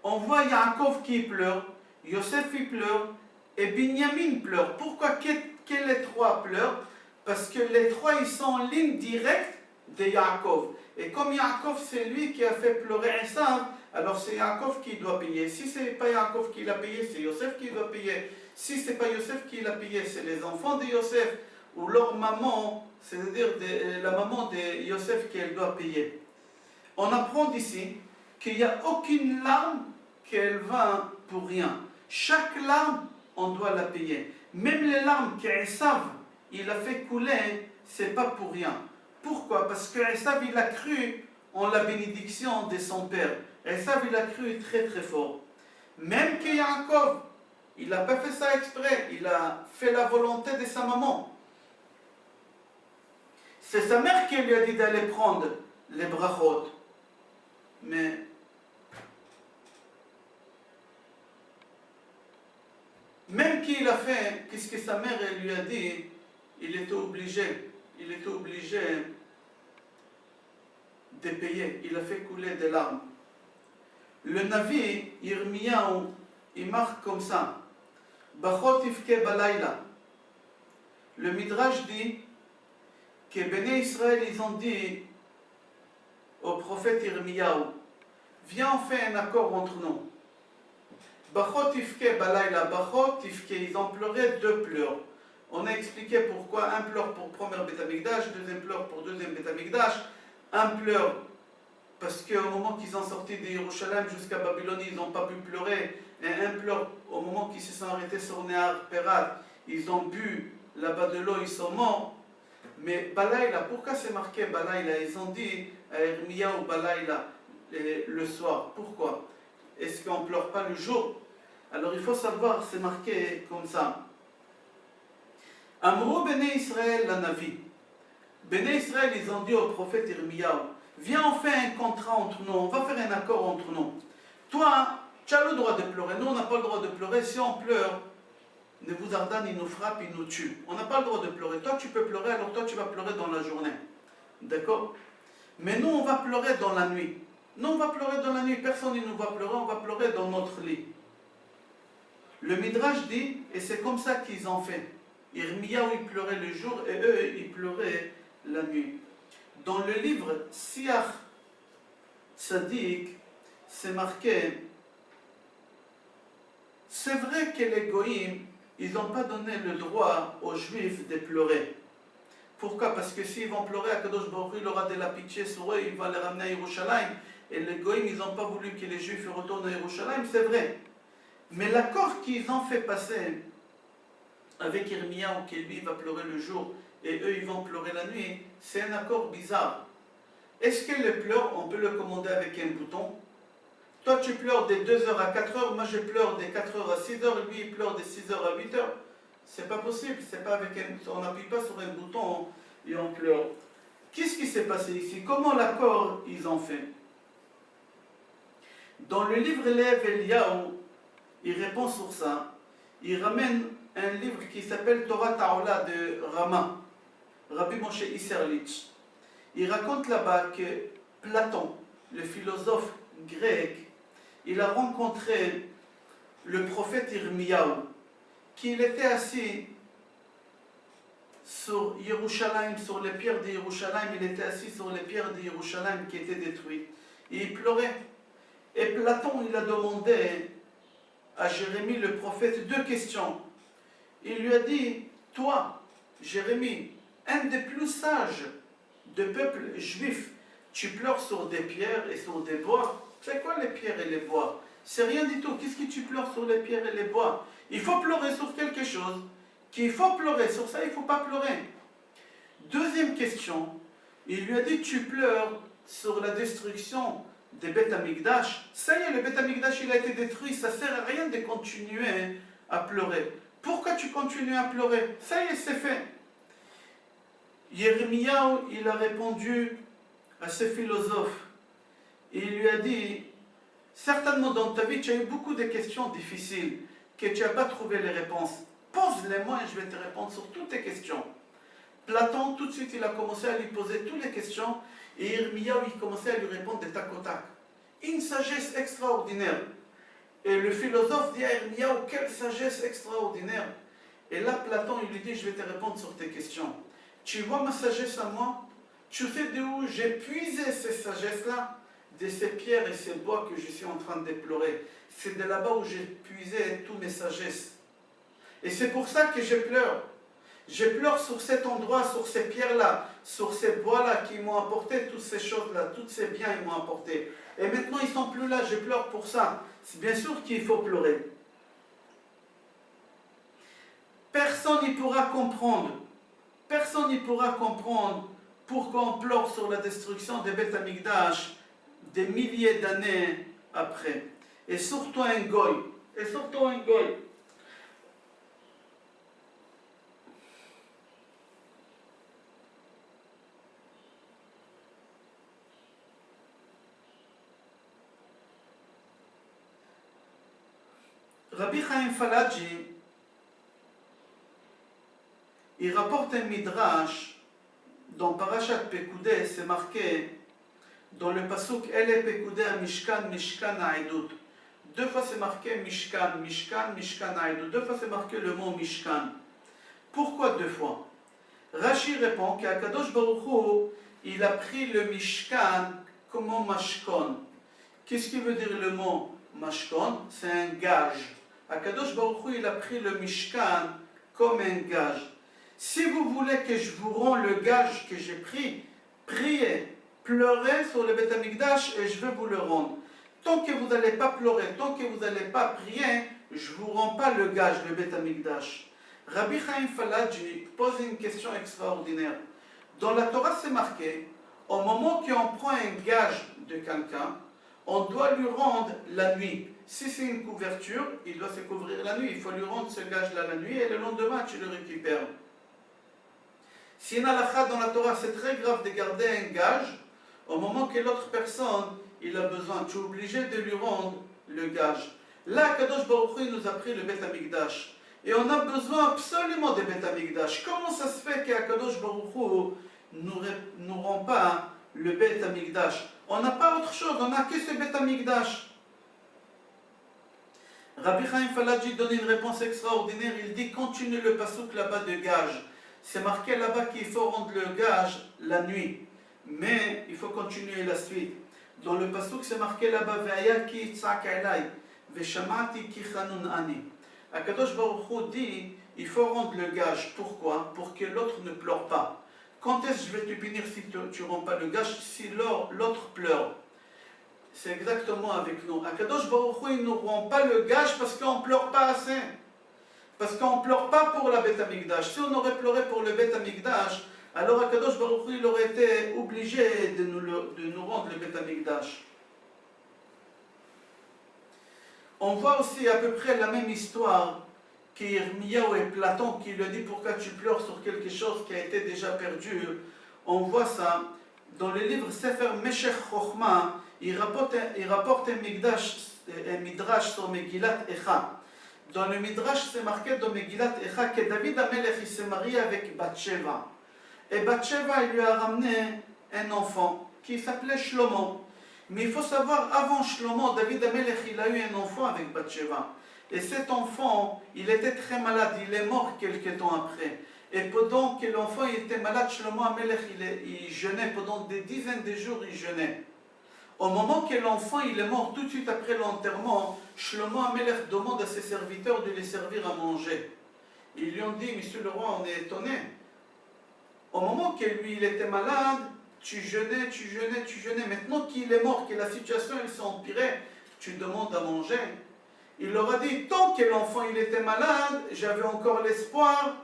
on voit Yaakov qui pleure, Yosef il pleure, et Binyamin pleure. Pourquoi que les 3 pleurent? Parce que les 3 ils sont en ligne directe de Yaakov. Et comme Yaakov c'est lui qui a fait pleurer Esav, alors c'est Yaakov qui doit payer. Si ce n'est pas Yaakov qui l'a payé, c'est Yosef qui doit payer. Si ce n'est pas Yosef qui l'a payé, c'est les enfants de Yosef ou leur maman, c'est-à-dire la maman de Yosef qui elle doit payer. On apprend d'ici qu'il n'y a aucune larme qu'elle va pour rien. Chaque larme, on doit la payer. Même les larmes qu'Esav il a fait couler, c'est pas pour rien. Pourquoi? Parce que Esav il a cru en la bénédiction de son père. Esav il a cru très très fort. Même que Yaakov, il n'a pas fait ça exprès, il a fait la volonté de sa maman. C'est sa mère qui lui a dit d'aller prendre les brachot. Mais qu'il a fait, qu'est-ce que sa mère elle lui a dit, il était obligé de payer. Il a fait couler des larmes. Le Navi, Yirmiyahu, il marque comme ça. Bachot ifke balayla. Le Midrash dit que Béné Israël, ils ont dit au prophète Yirmiyahu, viens on fait un accord entre nous. Bachot ifke balayla, bachot ifke, ils ont pleuré 2 pleurs. On a expliqué pourquoi un pleure pour premier Beth Amikdash, deuxième pleure pour deuxième Beth Amikdash, un pleure parce qu'au moment qu'ils ont sorti de Yerushalayim jusqu'à Babylone, ils n'ont pas pu pleurer, et un pleure au moment qu'ils se sont arrêtés sur Nehar Perat, ils ont bu là-bas de l'eau, ils sont morts. Mais Balayla, pourquoi c'est marqué Balayla? Ils ont dit à Yirmiyahu Balayla le soir. Pourquoi? Est-ce qu'on ne pleure pas le jour? Alors il faut savoir, c'est marqué comme ça. Amrou Béné Israël la Navi. Béné Israël, ils ont dit au prophète Yirmiyahu, viens on fait un contrat entre nous, on va faire un accord entre nous. Toi, tu as le droit de pleurer, nous on n'a pas le droit de pleurer. Si on pleure, Nebuzaradan il nous frappe, il nous tue. On n'a pas le droit de pleurer. Toi tu peux pleurer, alors toi tu vas pleurer dans la journée. D'accord? Mais nous on va pleurer dans la nuit. Nous on va pleurer dans la nuit, personne ne nous va pleurer, on va pleurer dans notre lit. Le Midrash dit, et c'est comme ça qu'ils ont fait. Yirmiyahu il pleurait le jour et eux ils pleuraient la nuit. Dans le livre Siach Tzadik, c'est marqué, c'est vrai que les goïms, ils n'ont pas donné le droit aux juifs de pleurer. Pourquoi? Parce que s'ils vont pleurer, Akadosh Baruch Hu, il aura de la pitié sur eux, il va les ramener à Yerushalayim. Et les goïms, ils n'ont pas voulu que les juifs retournent à Yerushalayim, c'est vrai. Mais l'accord qu'ils ont fait passer avec Yirmiyahu, qui lui va pleurer le jour et eux ils vont pleurer la nuit, c'est un accord bizarre. Est-ce que le pleur, on peut le commander avec un bouton? Toi tu pleures de 2h à 4h, moi je pleure de 4h à 6h, lui il pleure de 6h à 8h. C'est pas possible, c'est pas avec on n'appuie pas sur un bouton et on pleure. Qu'est-ce qui s'est passé ici? Comment l'accord ils ont fait? Dans le livre Lev Eliyahu, il répond sur ça. Il ramène un livre qui s'appelle Torah Ta'ola de Rama, Rabbi Moshe Isserlich. Il raconte là-bas que Platon, le philosophe grec, il a rencontré le prophète Yirmiyahu, qu'il était assis sur Yerushalayim, sur les pierres de Yerushalayim, il était assis sur les pierres de Yerushalayim qui étaient détruites. Et il pleurait. Et Platon, il a demandé à Jérémie le prophète 2 questions. Il lui a dit, toi, Jérémie, un des plus sages de peuple juif, tu pleures sur des pierres et sur des bois. C'est quoi les pierres et les bois? C'est rien du tout. Qu'est-ce que tu pleures sur les pierres et les bois? Il faut pleurer sur quelque chose. Qu'il faut pleurer sur ça, il ne faut pas pleurer. Deuxième question, il lui a dit, tu pleures sur la destruction des Beth Amikdash. Ça y est, le Beth Amikdash il a été détruit, ça ne sert à rien de continuer à pleurer. Pourquoi tu continues à pleurer? Ça y est, c'est fait. Yirmiyahu, il a répondu à ce philosophe. Il lui a dit, certainement dans ta vie, tu as eu beaucoup de questions difficiles, que tu n'as pas trouvé les réponses. Pose-les-moi et je vais te répondre sur toutes tes questions. Platon, tout de suite, il a commencé à lui poser toutes les questions, et Yirmiyahu, il commençait à lui répondre de tac au tac. Une sagesse extraordinaire. Et le philosophe dit à Yirmiyahu, quelle sagesse extraordinaire. Et là, Platon, il lui dit, je vais te répondre sur tes questions. Tu vois ma sagesse à moi? Tu sais d'où j'ai puisé ces sagesses-là? De ces pierres et ces bois que je suis en train de déplorer. C'est de là-bas où j'ai puisé toutes mes sagesses. Et c'est pour ça que je pleure. Je pleure sur cet endroit, sur ces pierres-là, sur ces bois-là qui m'ont apporté toutes ces choses-là, tous ces biens ils m'ont apporté. Et maintenant ils ne sont plus là, je pleure pour ça. C'est bien sûr qu'il faut pleurer. Personne n'y pourra comprendre. Personne n'y pourra comprendre pourquoi on pleure sur la destruction des Beth Amikdash des milliers d'années après. Et surtout un goy. Et surtout un goy. Rabbi Chaim Falaji, il rapporte un midrash dans Parashat Pekudei, c'est marqué dans le pasuk Ele Pekudei Mishkan, Mishkan Ha'edut. Deux fois c'est marqué Mishkan, Mishkan, Mishkan Ha'edut. Deux fois c'est marqué le mot Mishkan. Pourquoi deux fois? Rashi répond qu'Akadosh Baruch Hu, il a pris le Mishkan comme un mashkon. Qu'est-ce qui veut dire le mot mashkon? C'est un gage. Akadosh Baruch Hu, il a pris le Mishkan comme un gage. Si vous voulez que je vous rende le gage que j'ai pris, priez, pleurez sur le Beth Amikdash et je vais vous le rendre. Tant que vous n'allez pas pleurer, tant que vous n'allez pas prier, je ne vous rends pas le gage, le Beth Amikdash. Rabbi Chaim Falaji pose une question extraordinaire. Dans la Torah, c'est marqué, au moment qu'on prend un gage de quelqu'un, on doit lui rendre la nuit. Si c'est une couverture, il doit se couvrir la nuit. Il faut lui rendre ce gage-là la nuit et le lendemain, tu le récupères. Si une halakha dans la Torah, c'est très grave de garder un gage, au moment que l'autre personne, il a besoin, tu es obligé de lui rendre le gage. Là, Kadosh Baruch Hu nous a pris le Beth Amikdash. Et on a besoin absolument de Beth Amikdash. Comment ça se fait qu'Akadosh Baruch Hu nous rend pas le Beth Amikdash? On n'a pas autre chose, on n'a que ce Beth Amikdash. Rabbi Chaim Falaji donne une réponse extraordinaire. Il dit continue le pasuk là-bas de gage. C'est marqué là-bas qu'il faut rendre le gage la nuit. Mais il faut continuer la suite. Dans le pasuk, c'est marqué là-bas Ve'aya ki tzak elai, ve'shamati ki chanun ani. Akadosh Baruch Hu dit il faut rendre le gage. Pourquoi? Pour que l'autre ne pleure pas. Quand est-ce que je vais te punir si tu ne rends pas le gage? Si l'autre pleure. C'est exactement avec nous. Akadosh Baruch Hu, il ne nous rend pas le gage parce qu'on ne pleure pas assez. Parce qu'on ne pleure pas pour la Beth Amikdash. Si on aurait pleuré pour le Beth Amikdash, alors Akadosh Baruch Hu, il aurait été obligé de nous rendre le Beth Amikdash. On voit aussi à peu près la même histoire qu'Irmiyahu et Platon qui le dit pourquoi tu pleures sur quelque chose qui a été déjà perdu. On voit ça dans le livre Sefer Meshech Chochma. Il rapporte un midrash sur Megillat Echa. Dans le midrash, c'est marqué dans Megillat Echa que David Amelech il s'est marié avec Bathsheba. Et Bathsheba, il lui a ramené un enfant qui s'appelait Shlomo. Mais il faut savoir, avant Shlomo, David Amelech, il a eu un enfant avec Bathsheba. Et cet enfant, il était très malade, il est mort quelques temps après. Et pendant que l'enfant était malade, Shlomo Amelech, il jeûnait, pendant des dizaines de jours, il jeûnait. Au moment que l'enfant il est mort, tout de suite après l'enterrement, Shlomo Amelech demande à ses serviteurs de les servir à manger. Ils lui ont dit, Monsieur le roi, on est étonné. Au moment que lui il était malade, tu jeûnais. Maintenant qu'il est mort, que la situation elle s'est empirée, tu demandes à manger. Il leur a dit, tant que l'enfant il était malade, j'avais encore l'espoir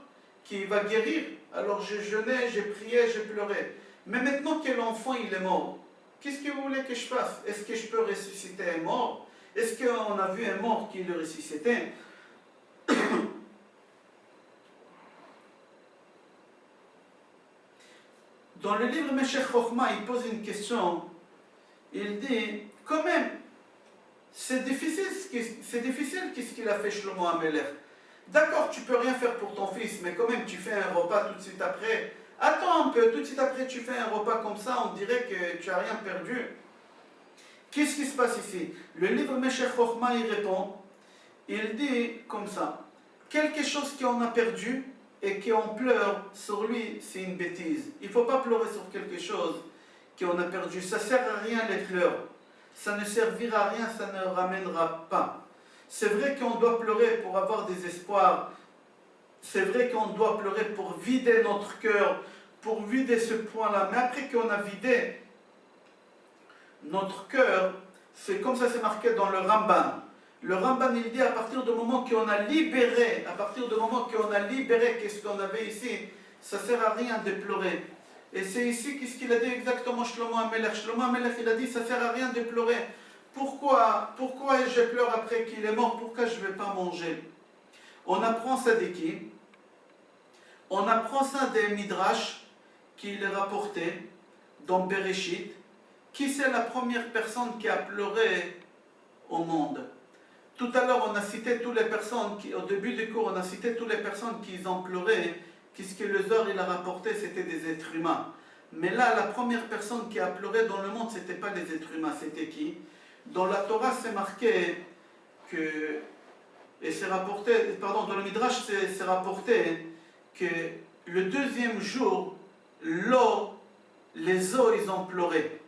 qu'il va guérir. Alors j'ai jeûné, j'ai prié, j'ai pleuré. Mais maintenant que l'enfant il est mort, qu'est-ce que vous voulez que je fasse? Est-ce que je peux ressusciter un mort? Est-ce qu'on a vu un mort qui le ressuscitait? Dans le livre Meshech Chochma, il pose une question. Il dit, quand même, c'est difficile qu'est-ce qu'il a fait Shlomo Amelech. D'accord, tu peux rien faire pour ton fils, mais quand même, tu fais un repas tout de suite après. Attends un peu, tout de suite après, tu fais un repas comme ça, on dirait que tu n'as rien perdu. Qu'est-ce qui se passe ici? Le livre Meshech Chochma, il répond, il dit comme ça, quelque chose qu'on a perdu, et qu'on pleure sur lui, c'est une bêtise. Il ne faut pas pleurer sur quelque chose qu'on a perdu. Ça ne sert à rien les pleurs. Ça ne servira à rien, ça ne ramènera pas. C'est vrai qu'on doit pleurer pour avoir des espoirs. C'est vrai qu'on doit pleurer pour vider notre cœur, pour vider ce point-là. Mais après qu'on a vidé notre cœur, c'est comme ça c'est marqué dans le Ramban. Le Ramban il dit à partir du moment qu'on a libéré, qu'est-ce qu'on avait ici, ça ne sert à rien de pleurer. Et c'est ici qu'est-ce qu'il a dit exactement Shlomo Amelech. Shlomo Amelech il a dit ça ne sert à rien de pleurer. Pourquoi je pleure après qu'il est mort? Pourquoi je ne vais pas manger? On apprend ça de qui? On apprend ça des Midrash qu'il est rapporté dans Bereshit. Qui c'est la première personne qui a pleuré au monde? Tout à l'heure, on a cité toutes les personnes au début du cours, on a cité toutes les personnes qui ont pleuré Qu'est-ce que le Zohar il a rapporté, c'était des êtres humains. Mais là, la première personne qui a pleuré dans le monde, ce n'était pas les êtres humains, c'était qui? Dans la Torah, c'est marqué que, et c'est rapporté, pardon, dans le Midrash, c'est rapporté que le deuxième jour, l'eau, les eaux, ils ont pleuré.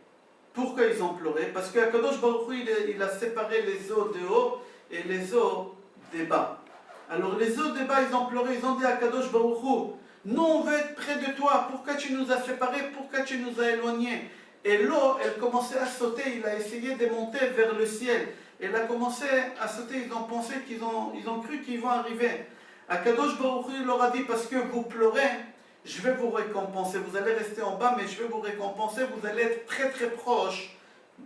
Pourquoi ils ont pleuré? Parce qu'Akadosh Baruch Hu, il a séparé les eaux de haut et les eaux des bas. Alors les eaux des bas, ils ont pleuré, ils ont dit à Akadosh Baruch Hu, nous on veut être près de toi, pourquoi tu nous as séparés, pourquoi tu nous as éloignés? Et l'eau, elle commençait à sauter, il a essayé de monter vers le ciel. Elle a commencé à sauter, ils ont pensé ils ont cru qu'ils vont arriver. Akadosh Baruch Hu leur a dit, parce que vous pleurez, je vais vous récompenser. Vous allez rester en bas, mais je vais vous récompenser. Vous allez être très très proche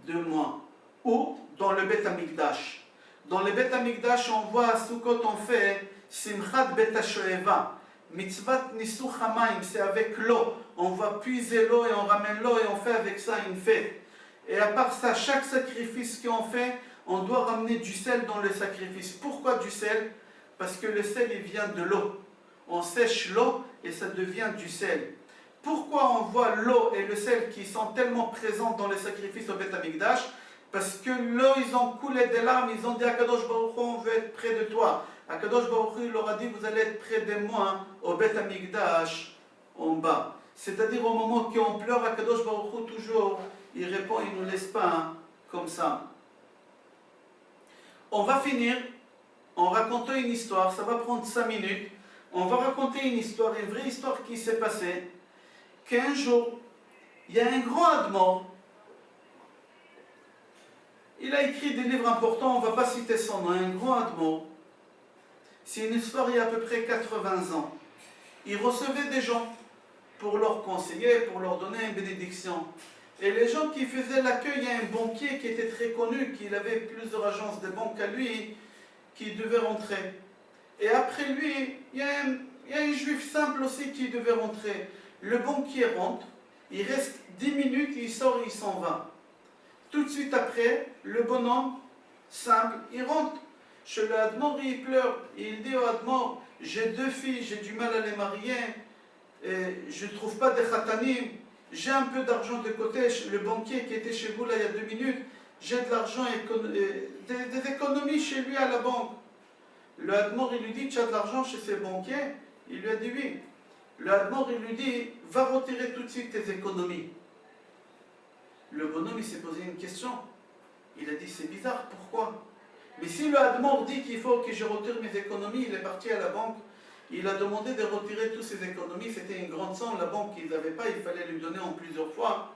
de moi. Ou dans le Beth Amikdash. Dans le Beth Amikdash, on voit à Sukkot, on fait Simchat Bet HaShoeva. Mitzvat Nisuch HaMaim, c'est avec l'eau. On va puiser l'eau et on ramène l'eau et on fait avec ça une fête. Et à part ça, chaque sacrifice qu'on fait, on doit ramener du sel dans le sacrifice. Pourquoi du sel? Parce que le sel, il vient de l'eau. On sèche l'eau et ça devient du sel. Pourquoi on voit l'eau et le sel qui sont tellement présents dans les sacrifices au Beth Amikdash? Parce que l'eau, ils ont coulé des larmes, ils ont dit à Kadosh Baruch Hu, on veut être près de toi. À Kadosh Baruch Hu, il leur a dit, vous allez être près de moi au Beth Amikdash en bas. C'est-à-dire au moment qu'on pleure, à Kadosh Baruch Hu, toujours, il répond, il ne nous laisse pas comme ça. On va finir en racontant une histoire, ça va prendre 5 minutes. On va raconter une histoire, une vraie histoire qui s'est passée. Qu'un jour, il y a un grand admor. Il a écrit des livres importants, on ne va pas citer son nom, un grand admor. C'est une histoire il y a à peu près 80 ans. Il recevait des gens pour leur conseiller, pour leur donner une bénédiction. Et les gens qui faisaient l'accueil, il y a un banquier qui était très connu, qui avait plusieurs agences de banque à lui, qui devait rentrer. Et après lui, il y a un juif simple aussi qui devait rentrer. Le banquier rentre, il reste 10 minutes, il sort, il s'en va. Tout de suite après, le bonhomme simple, il rentre chez le Admor, il pleure. Il dit au Admor, j'ai 2 filles, j'ai du mal à les marier, et je ne trouve pas de khatanim, j'ai un peu d'argent de côté. Le banquier qui était chez vous là il y a 2 minutes, j'ai de l'argent, des économies chez lui à la banque. Le Admor, il lui dit, tu as de l'argent chez ces banquiers? Il lui a dit oui. Le Admor, il lui dit, va retirer tout de suite tes économies. Le bonhomme, il s'est posé une question. Il a dit, c'est bizarre, pourquoi? Mais si le Admor dit qu'il faut que je retire mes économies, il est parti à la banque. Il a demandé de retirer toutes ses économies. C'était une grande somme, la banque, ils n'avaient pas, il fallait lui donner en plusieurs fois.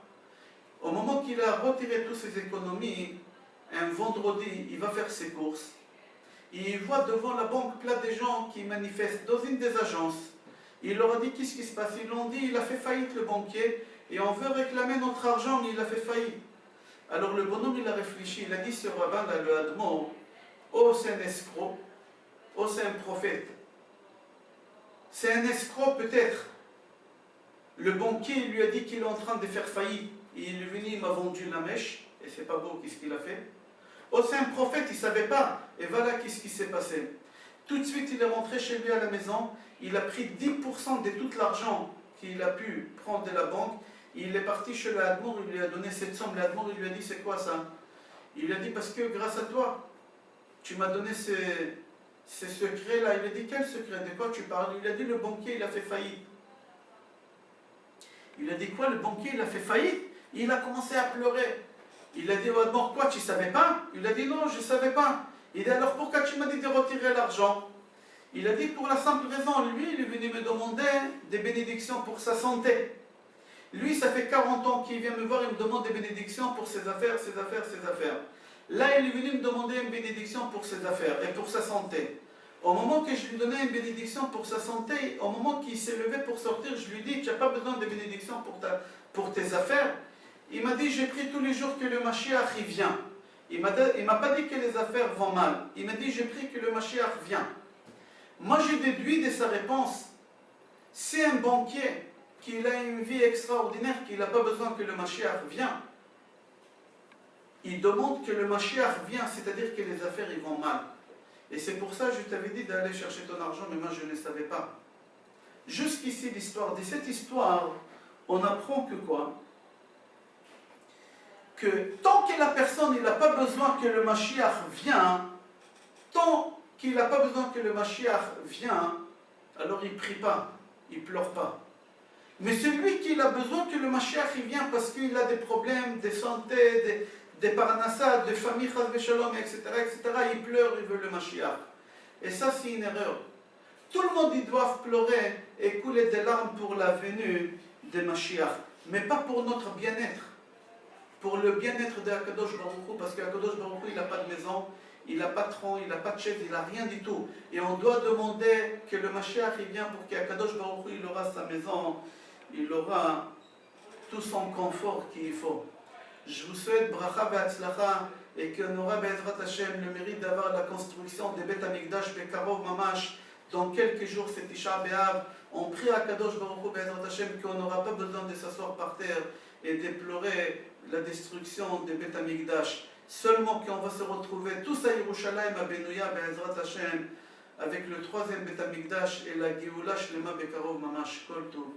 Au moment qu'il a retiré toutes ses économies, un vendredi, il va faire ses courses. Il voit devant la banque plein de gens qui manifestent dans une des agences. Il leur a dit qu'est-ce qui se passe. Ils l'ont dit, il a fait faillite le banquier et on veut réclamer notre argent, mais il a fait faillite. Alors le bonhomme, il a réfléchi, il a dit ce rabbin là, le Admor, oh c'est un escroc, oh c'est un prophète. C'est un escroc peut-être. Le banquier lui a dit qu'il est en train de faire faillite. Et il est venu, il m'a vendu la mèche, et c'est pas beau, qu'est-ce qu'il a fait? Oh, c'est un prophète, il ne savait pas. Et voilà qu'est-ce qui s'est passé. Tout de suite, il est rentré chez lui à la maison. Il a pris 10% de tout l'argent qu'il a pu prendre de la banque. Il est parti chez l'Admor, il lui a donné cette somme. L'Admor, il lui a dit, c'est quoi ça? Il lui a dit, parce que grâce à toi, tu m'as donné ces secrets-là. Il a dit, quel secret? De quoi tu parles? Il a dit, le banquier, il a fait faillite. Il a dit, quoi? Le banquier, il a fait faillite? Il a commencé à pleurer. Il a dit au Admor, quoi, tu ne savais pas? Il a dit, non, je ne savais pas. Il a dit, alors pourquoi tu m'as dit de retirer l'argent? Il a dit, pour la simple raison, lui, il est venu me demander des bénédictions pour sa santé. Lui, ça fait 40 ans qu'il vient me voir, il me demande des bénédictions pour ses affaires, ses affaires, ses affaires. Là, il est venu me demander une bénédiction pour ses affaires et pour sa santé. Au moment que je lui donnais une bénédiction pour sa santé, au moment qu'il s'est levé pour sortir, je lui dis, tu n'as pas besoin de bénédiction pour tes affaires. Il m'a dit, j'ai pris tous les jours que le Mashiach il vient. Il ne m'a pas dit que les affaires vont mal. Il m'a dit, j'ai pris que le Mashiach vient. Moi, j'ai déduit de sa réponse, c'est un banquier qui a une vie extraordinaire, qu'il n'a pas besoin que le Mashiach vienne. Il demande que le Mashiach vienne, c'est-à-dire que les affaires ils vont mal. Et c'est pour ça que je t'avais dit d'aller chercher ton argent, mais moi je ne savais pas. jusqu'ici l'histoire. De cette histoire, on apprend que quoi? Que tant que la personne n'a pas besoin que le Mashiach vienne, tant qu'il n'a pas besoin que le Mashiach vienne, alors il ne prie pas, il ne pleure pas. Mais celui qui a besoin que le Mashiach vienne parce qu'il a des problèmes de santé, des parnassas, de famille, etc., il pleure, il veut le Mashiach. Et ça, c'est une erreur. Tout le monde, ils doivent pleurer et couler des larmes pour la venue de Mashiach, mais pas pour notre bien-être. Pour le bien-être de Akadosh Baruch Hu, parce qu'Akadosh Baruch Hu, il n'a pas de maison, il n'a pas de tronc, il n'a pas de chaise, il n'a rien du tout. Et on doit demander que le Mashiach il vient pour qu'Akadosh Baruch Hu, il aura sa maison, il aura tout son confort qu'il faut. Je vous souhaite bracha ve'atzlacha et qu'on aura Be'ezrat Hashem le mérite d'avoir la construction des Beth Amikdash Bekarov Mamash dans quelques jours, c'est Tisha B'Av. On prie à Kadosh Baruch Hu Be'ezrat Hashem qu'on n'aura pas besoin de s'asseoir par terre et déplorer la destruction des Beth Amikdash. Seulement qu'on va se retrouver tous à Yerushalayim, à Benouya, Be'ezrat Hashem, avec le troisième Beth Amikdash et la Geoula Shlema Bekarov Mamash Kol Tov.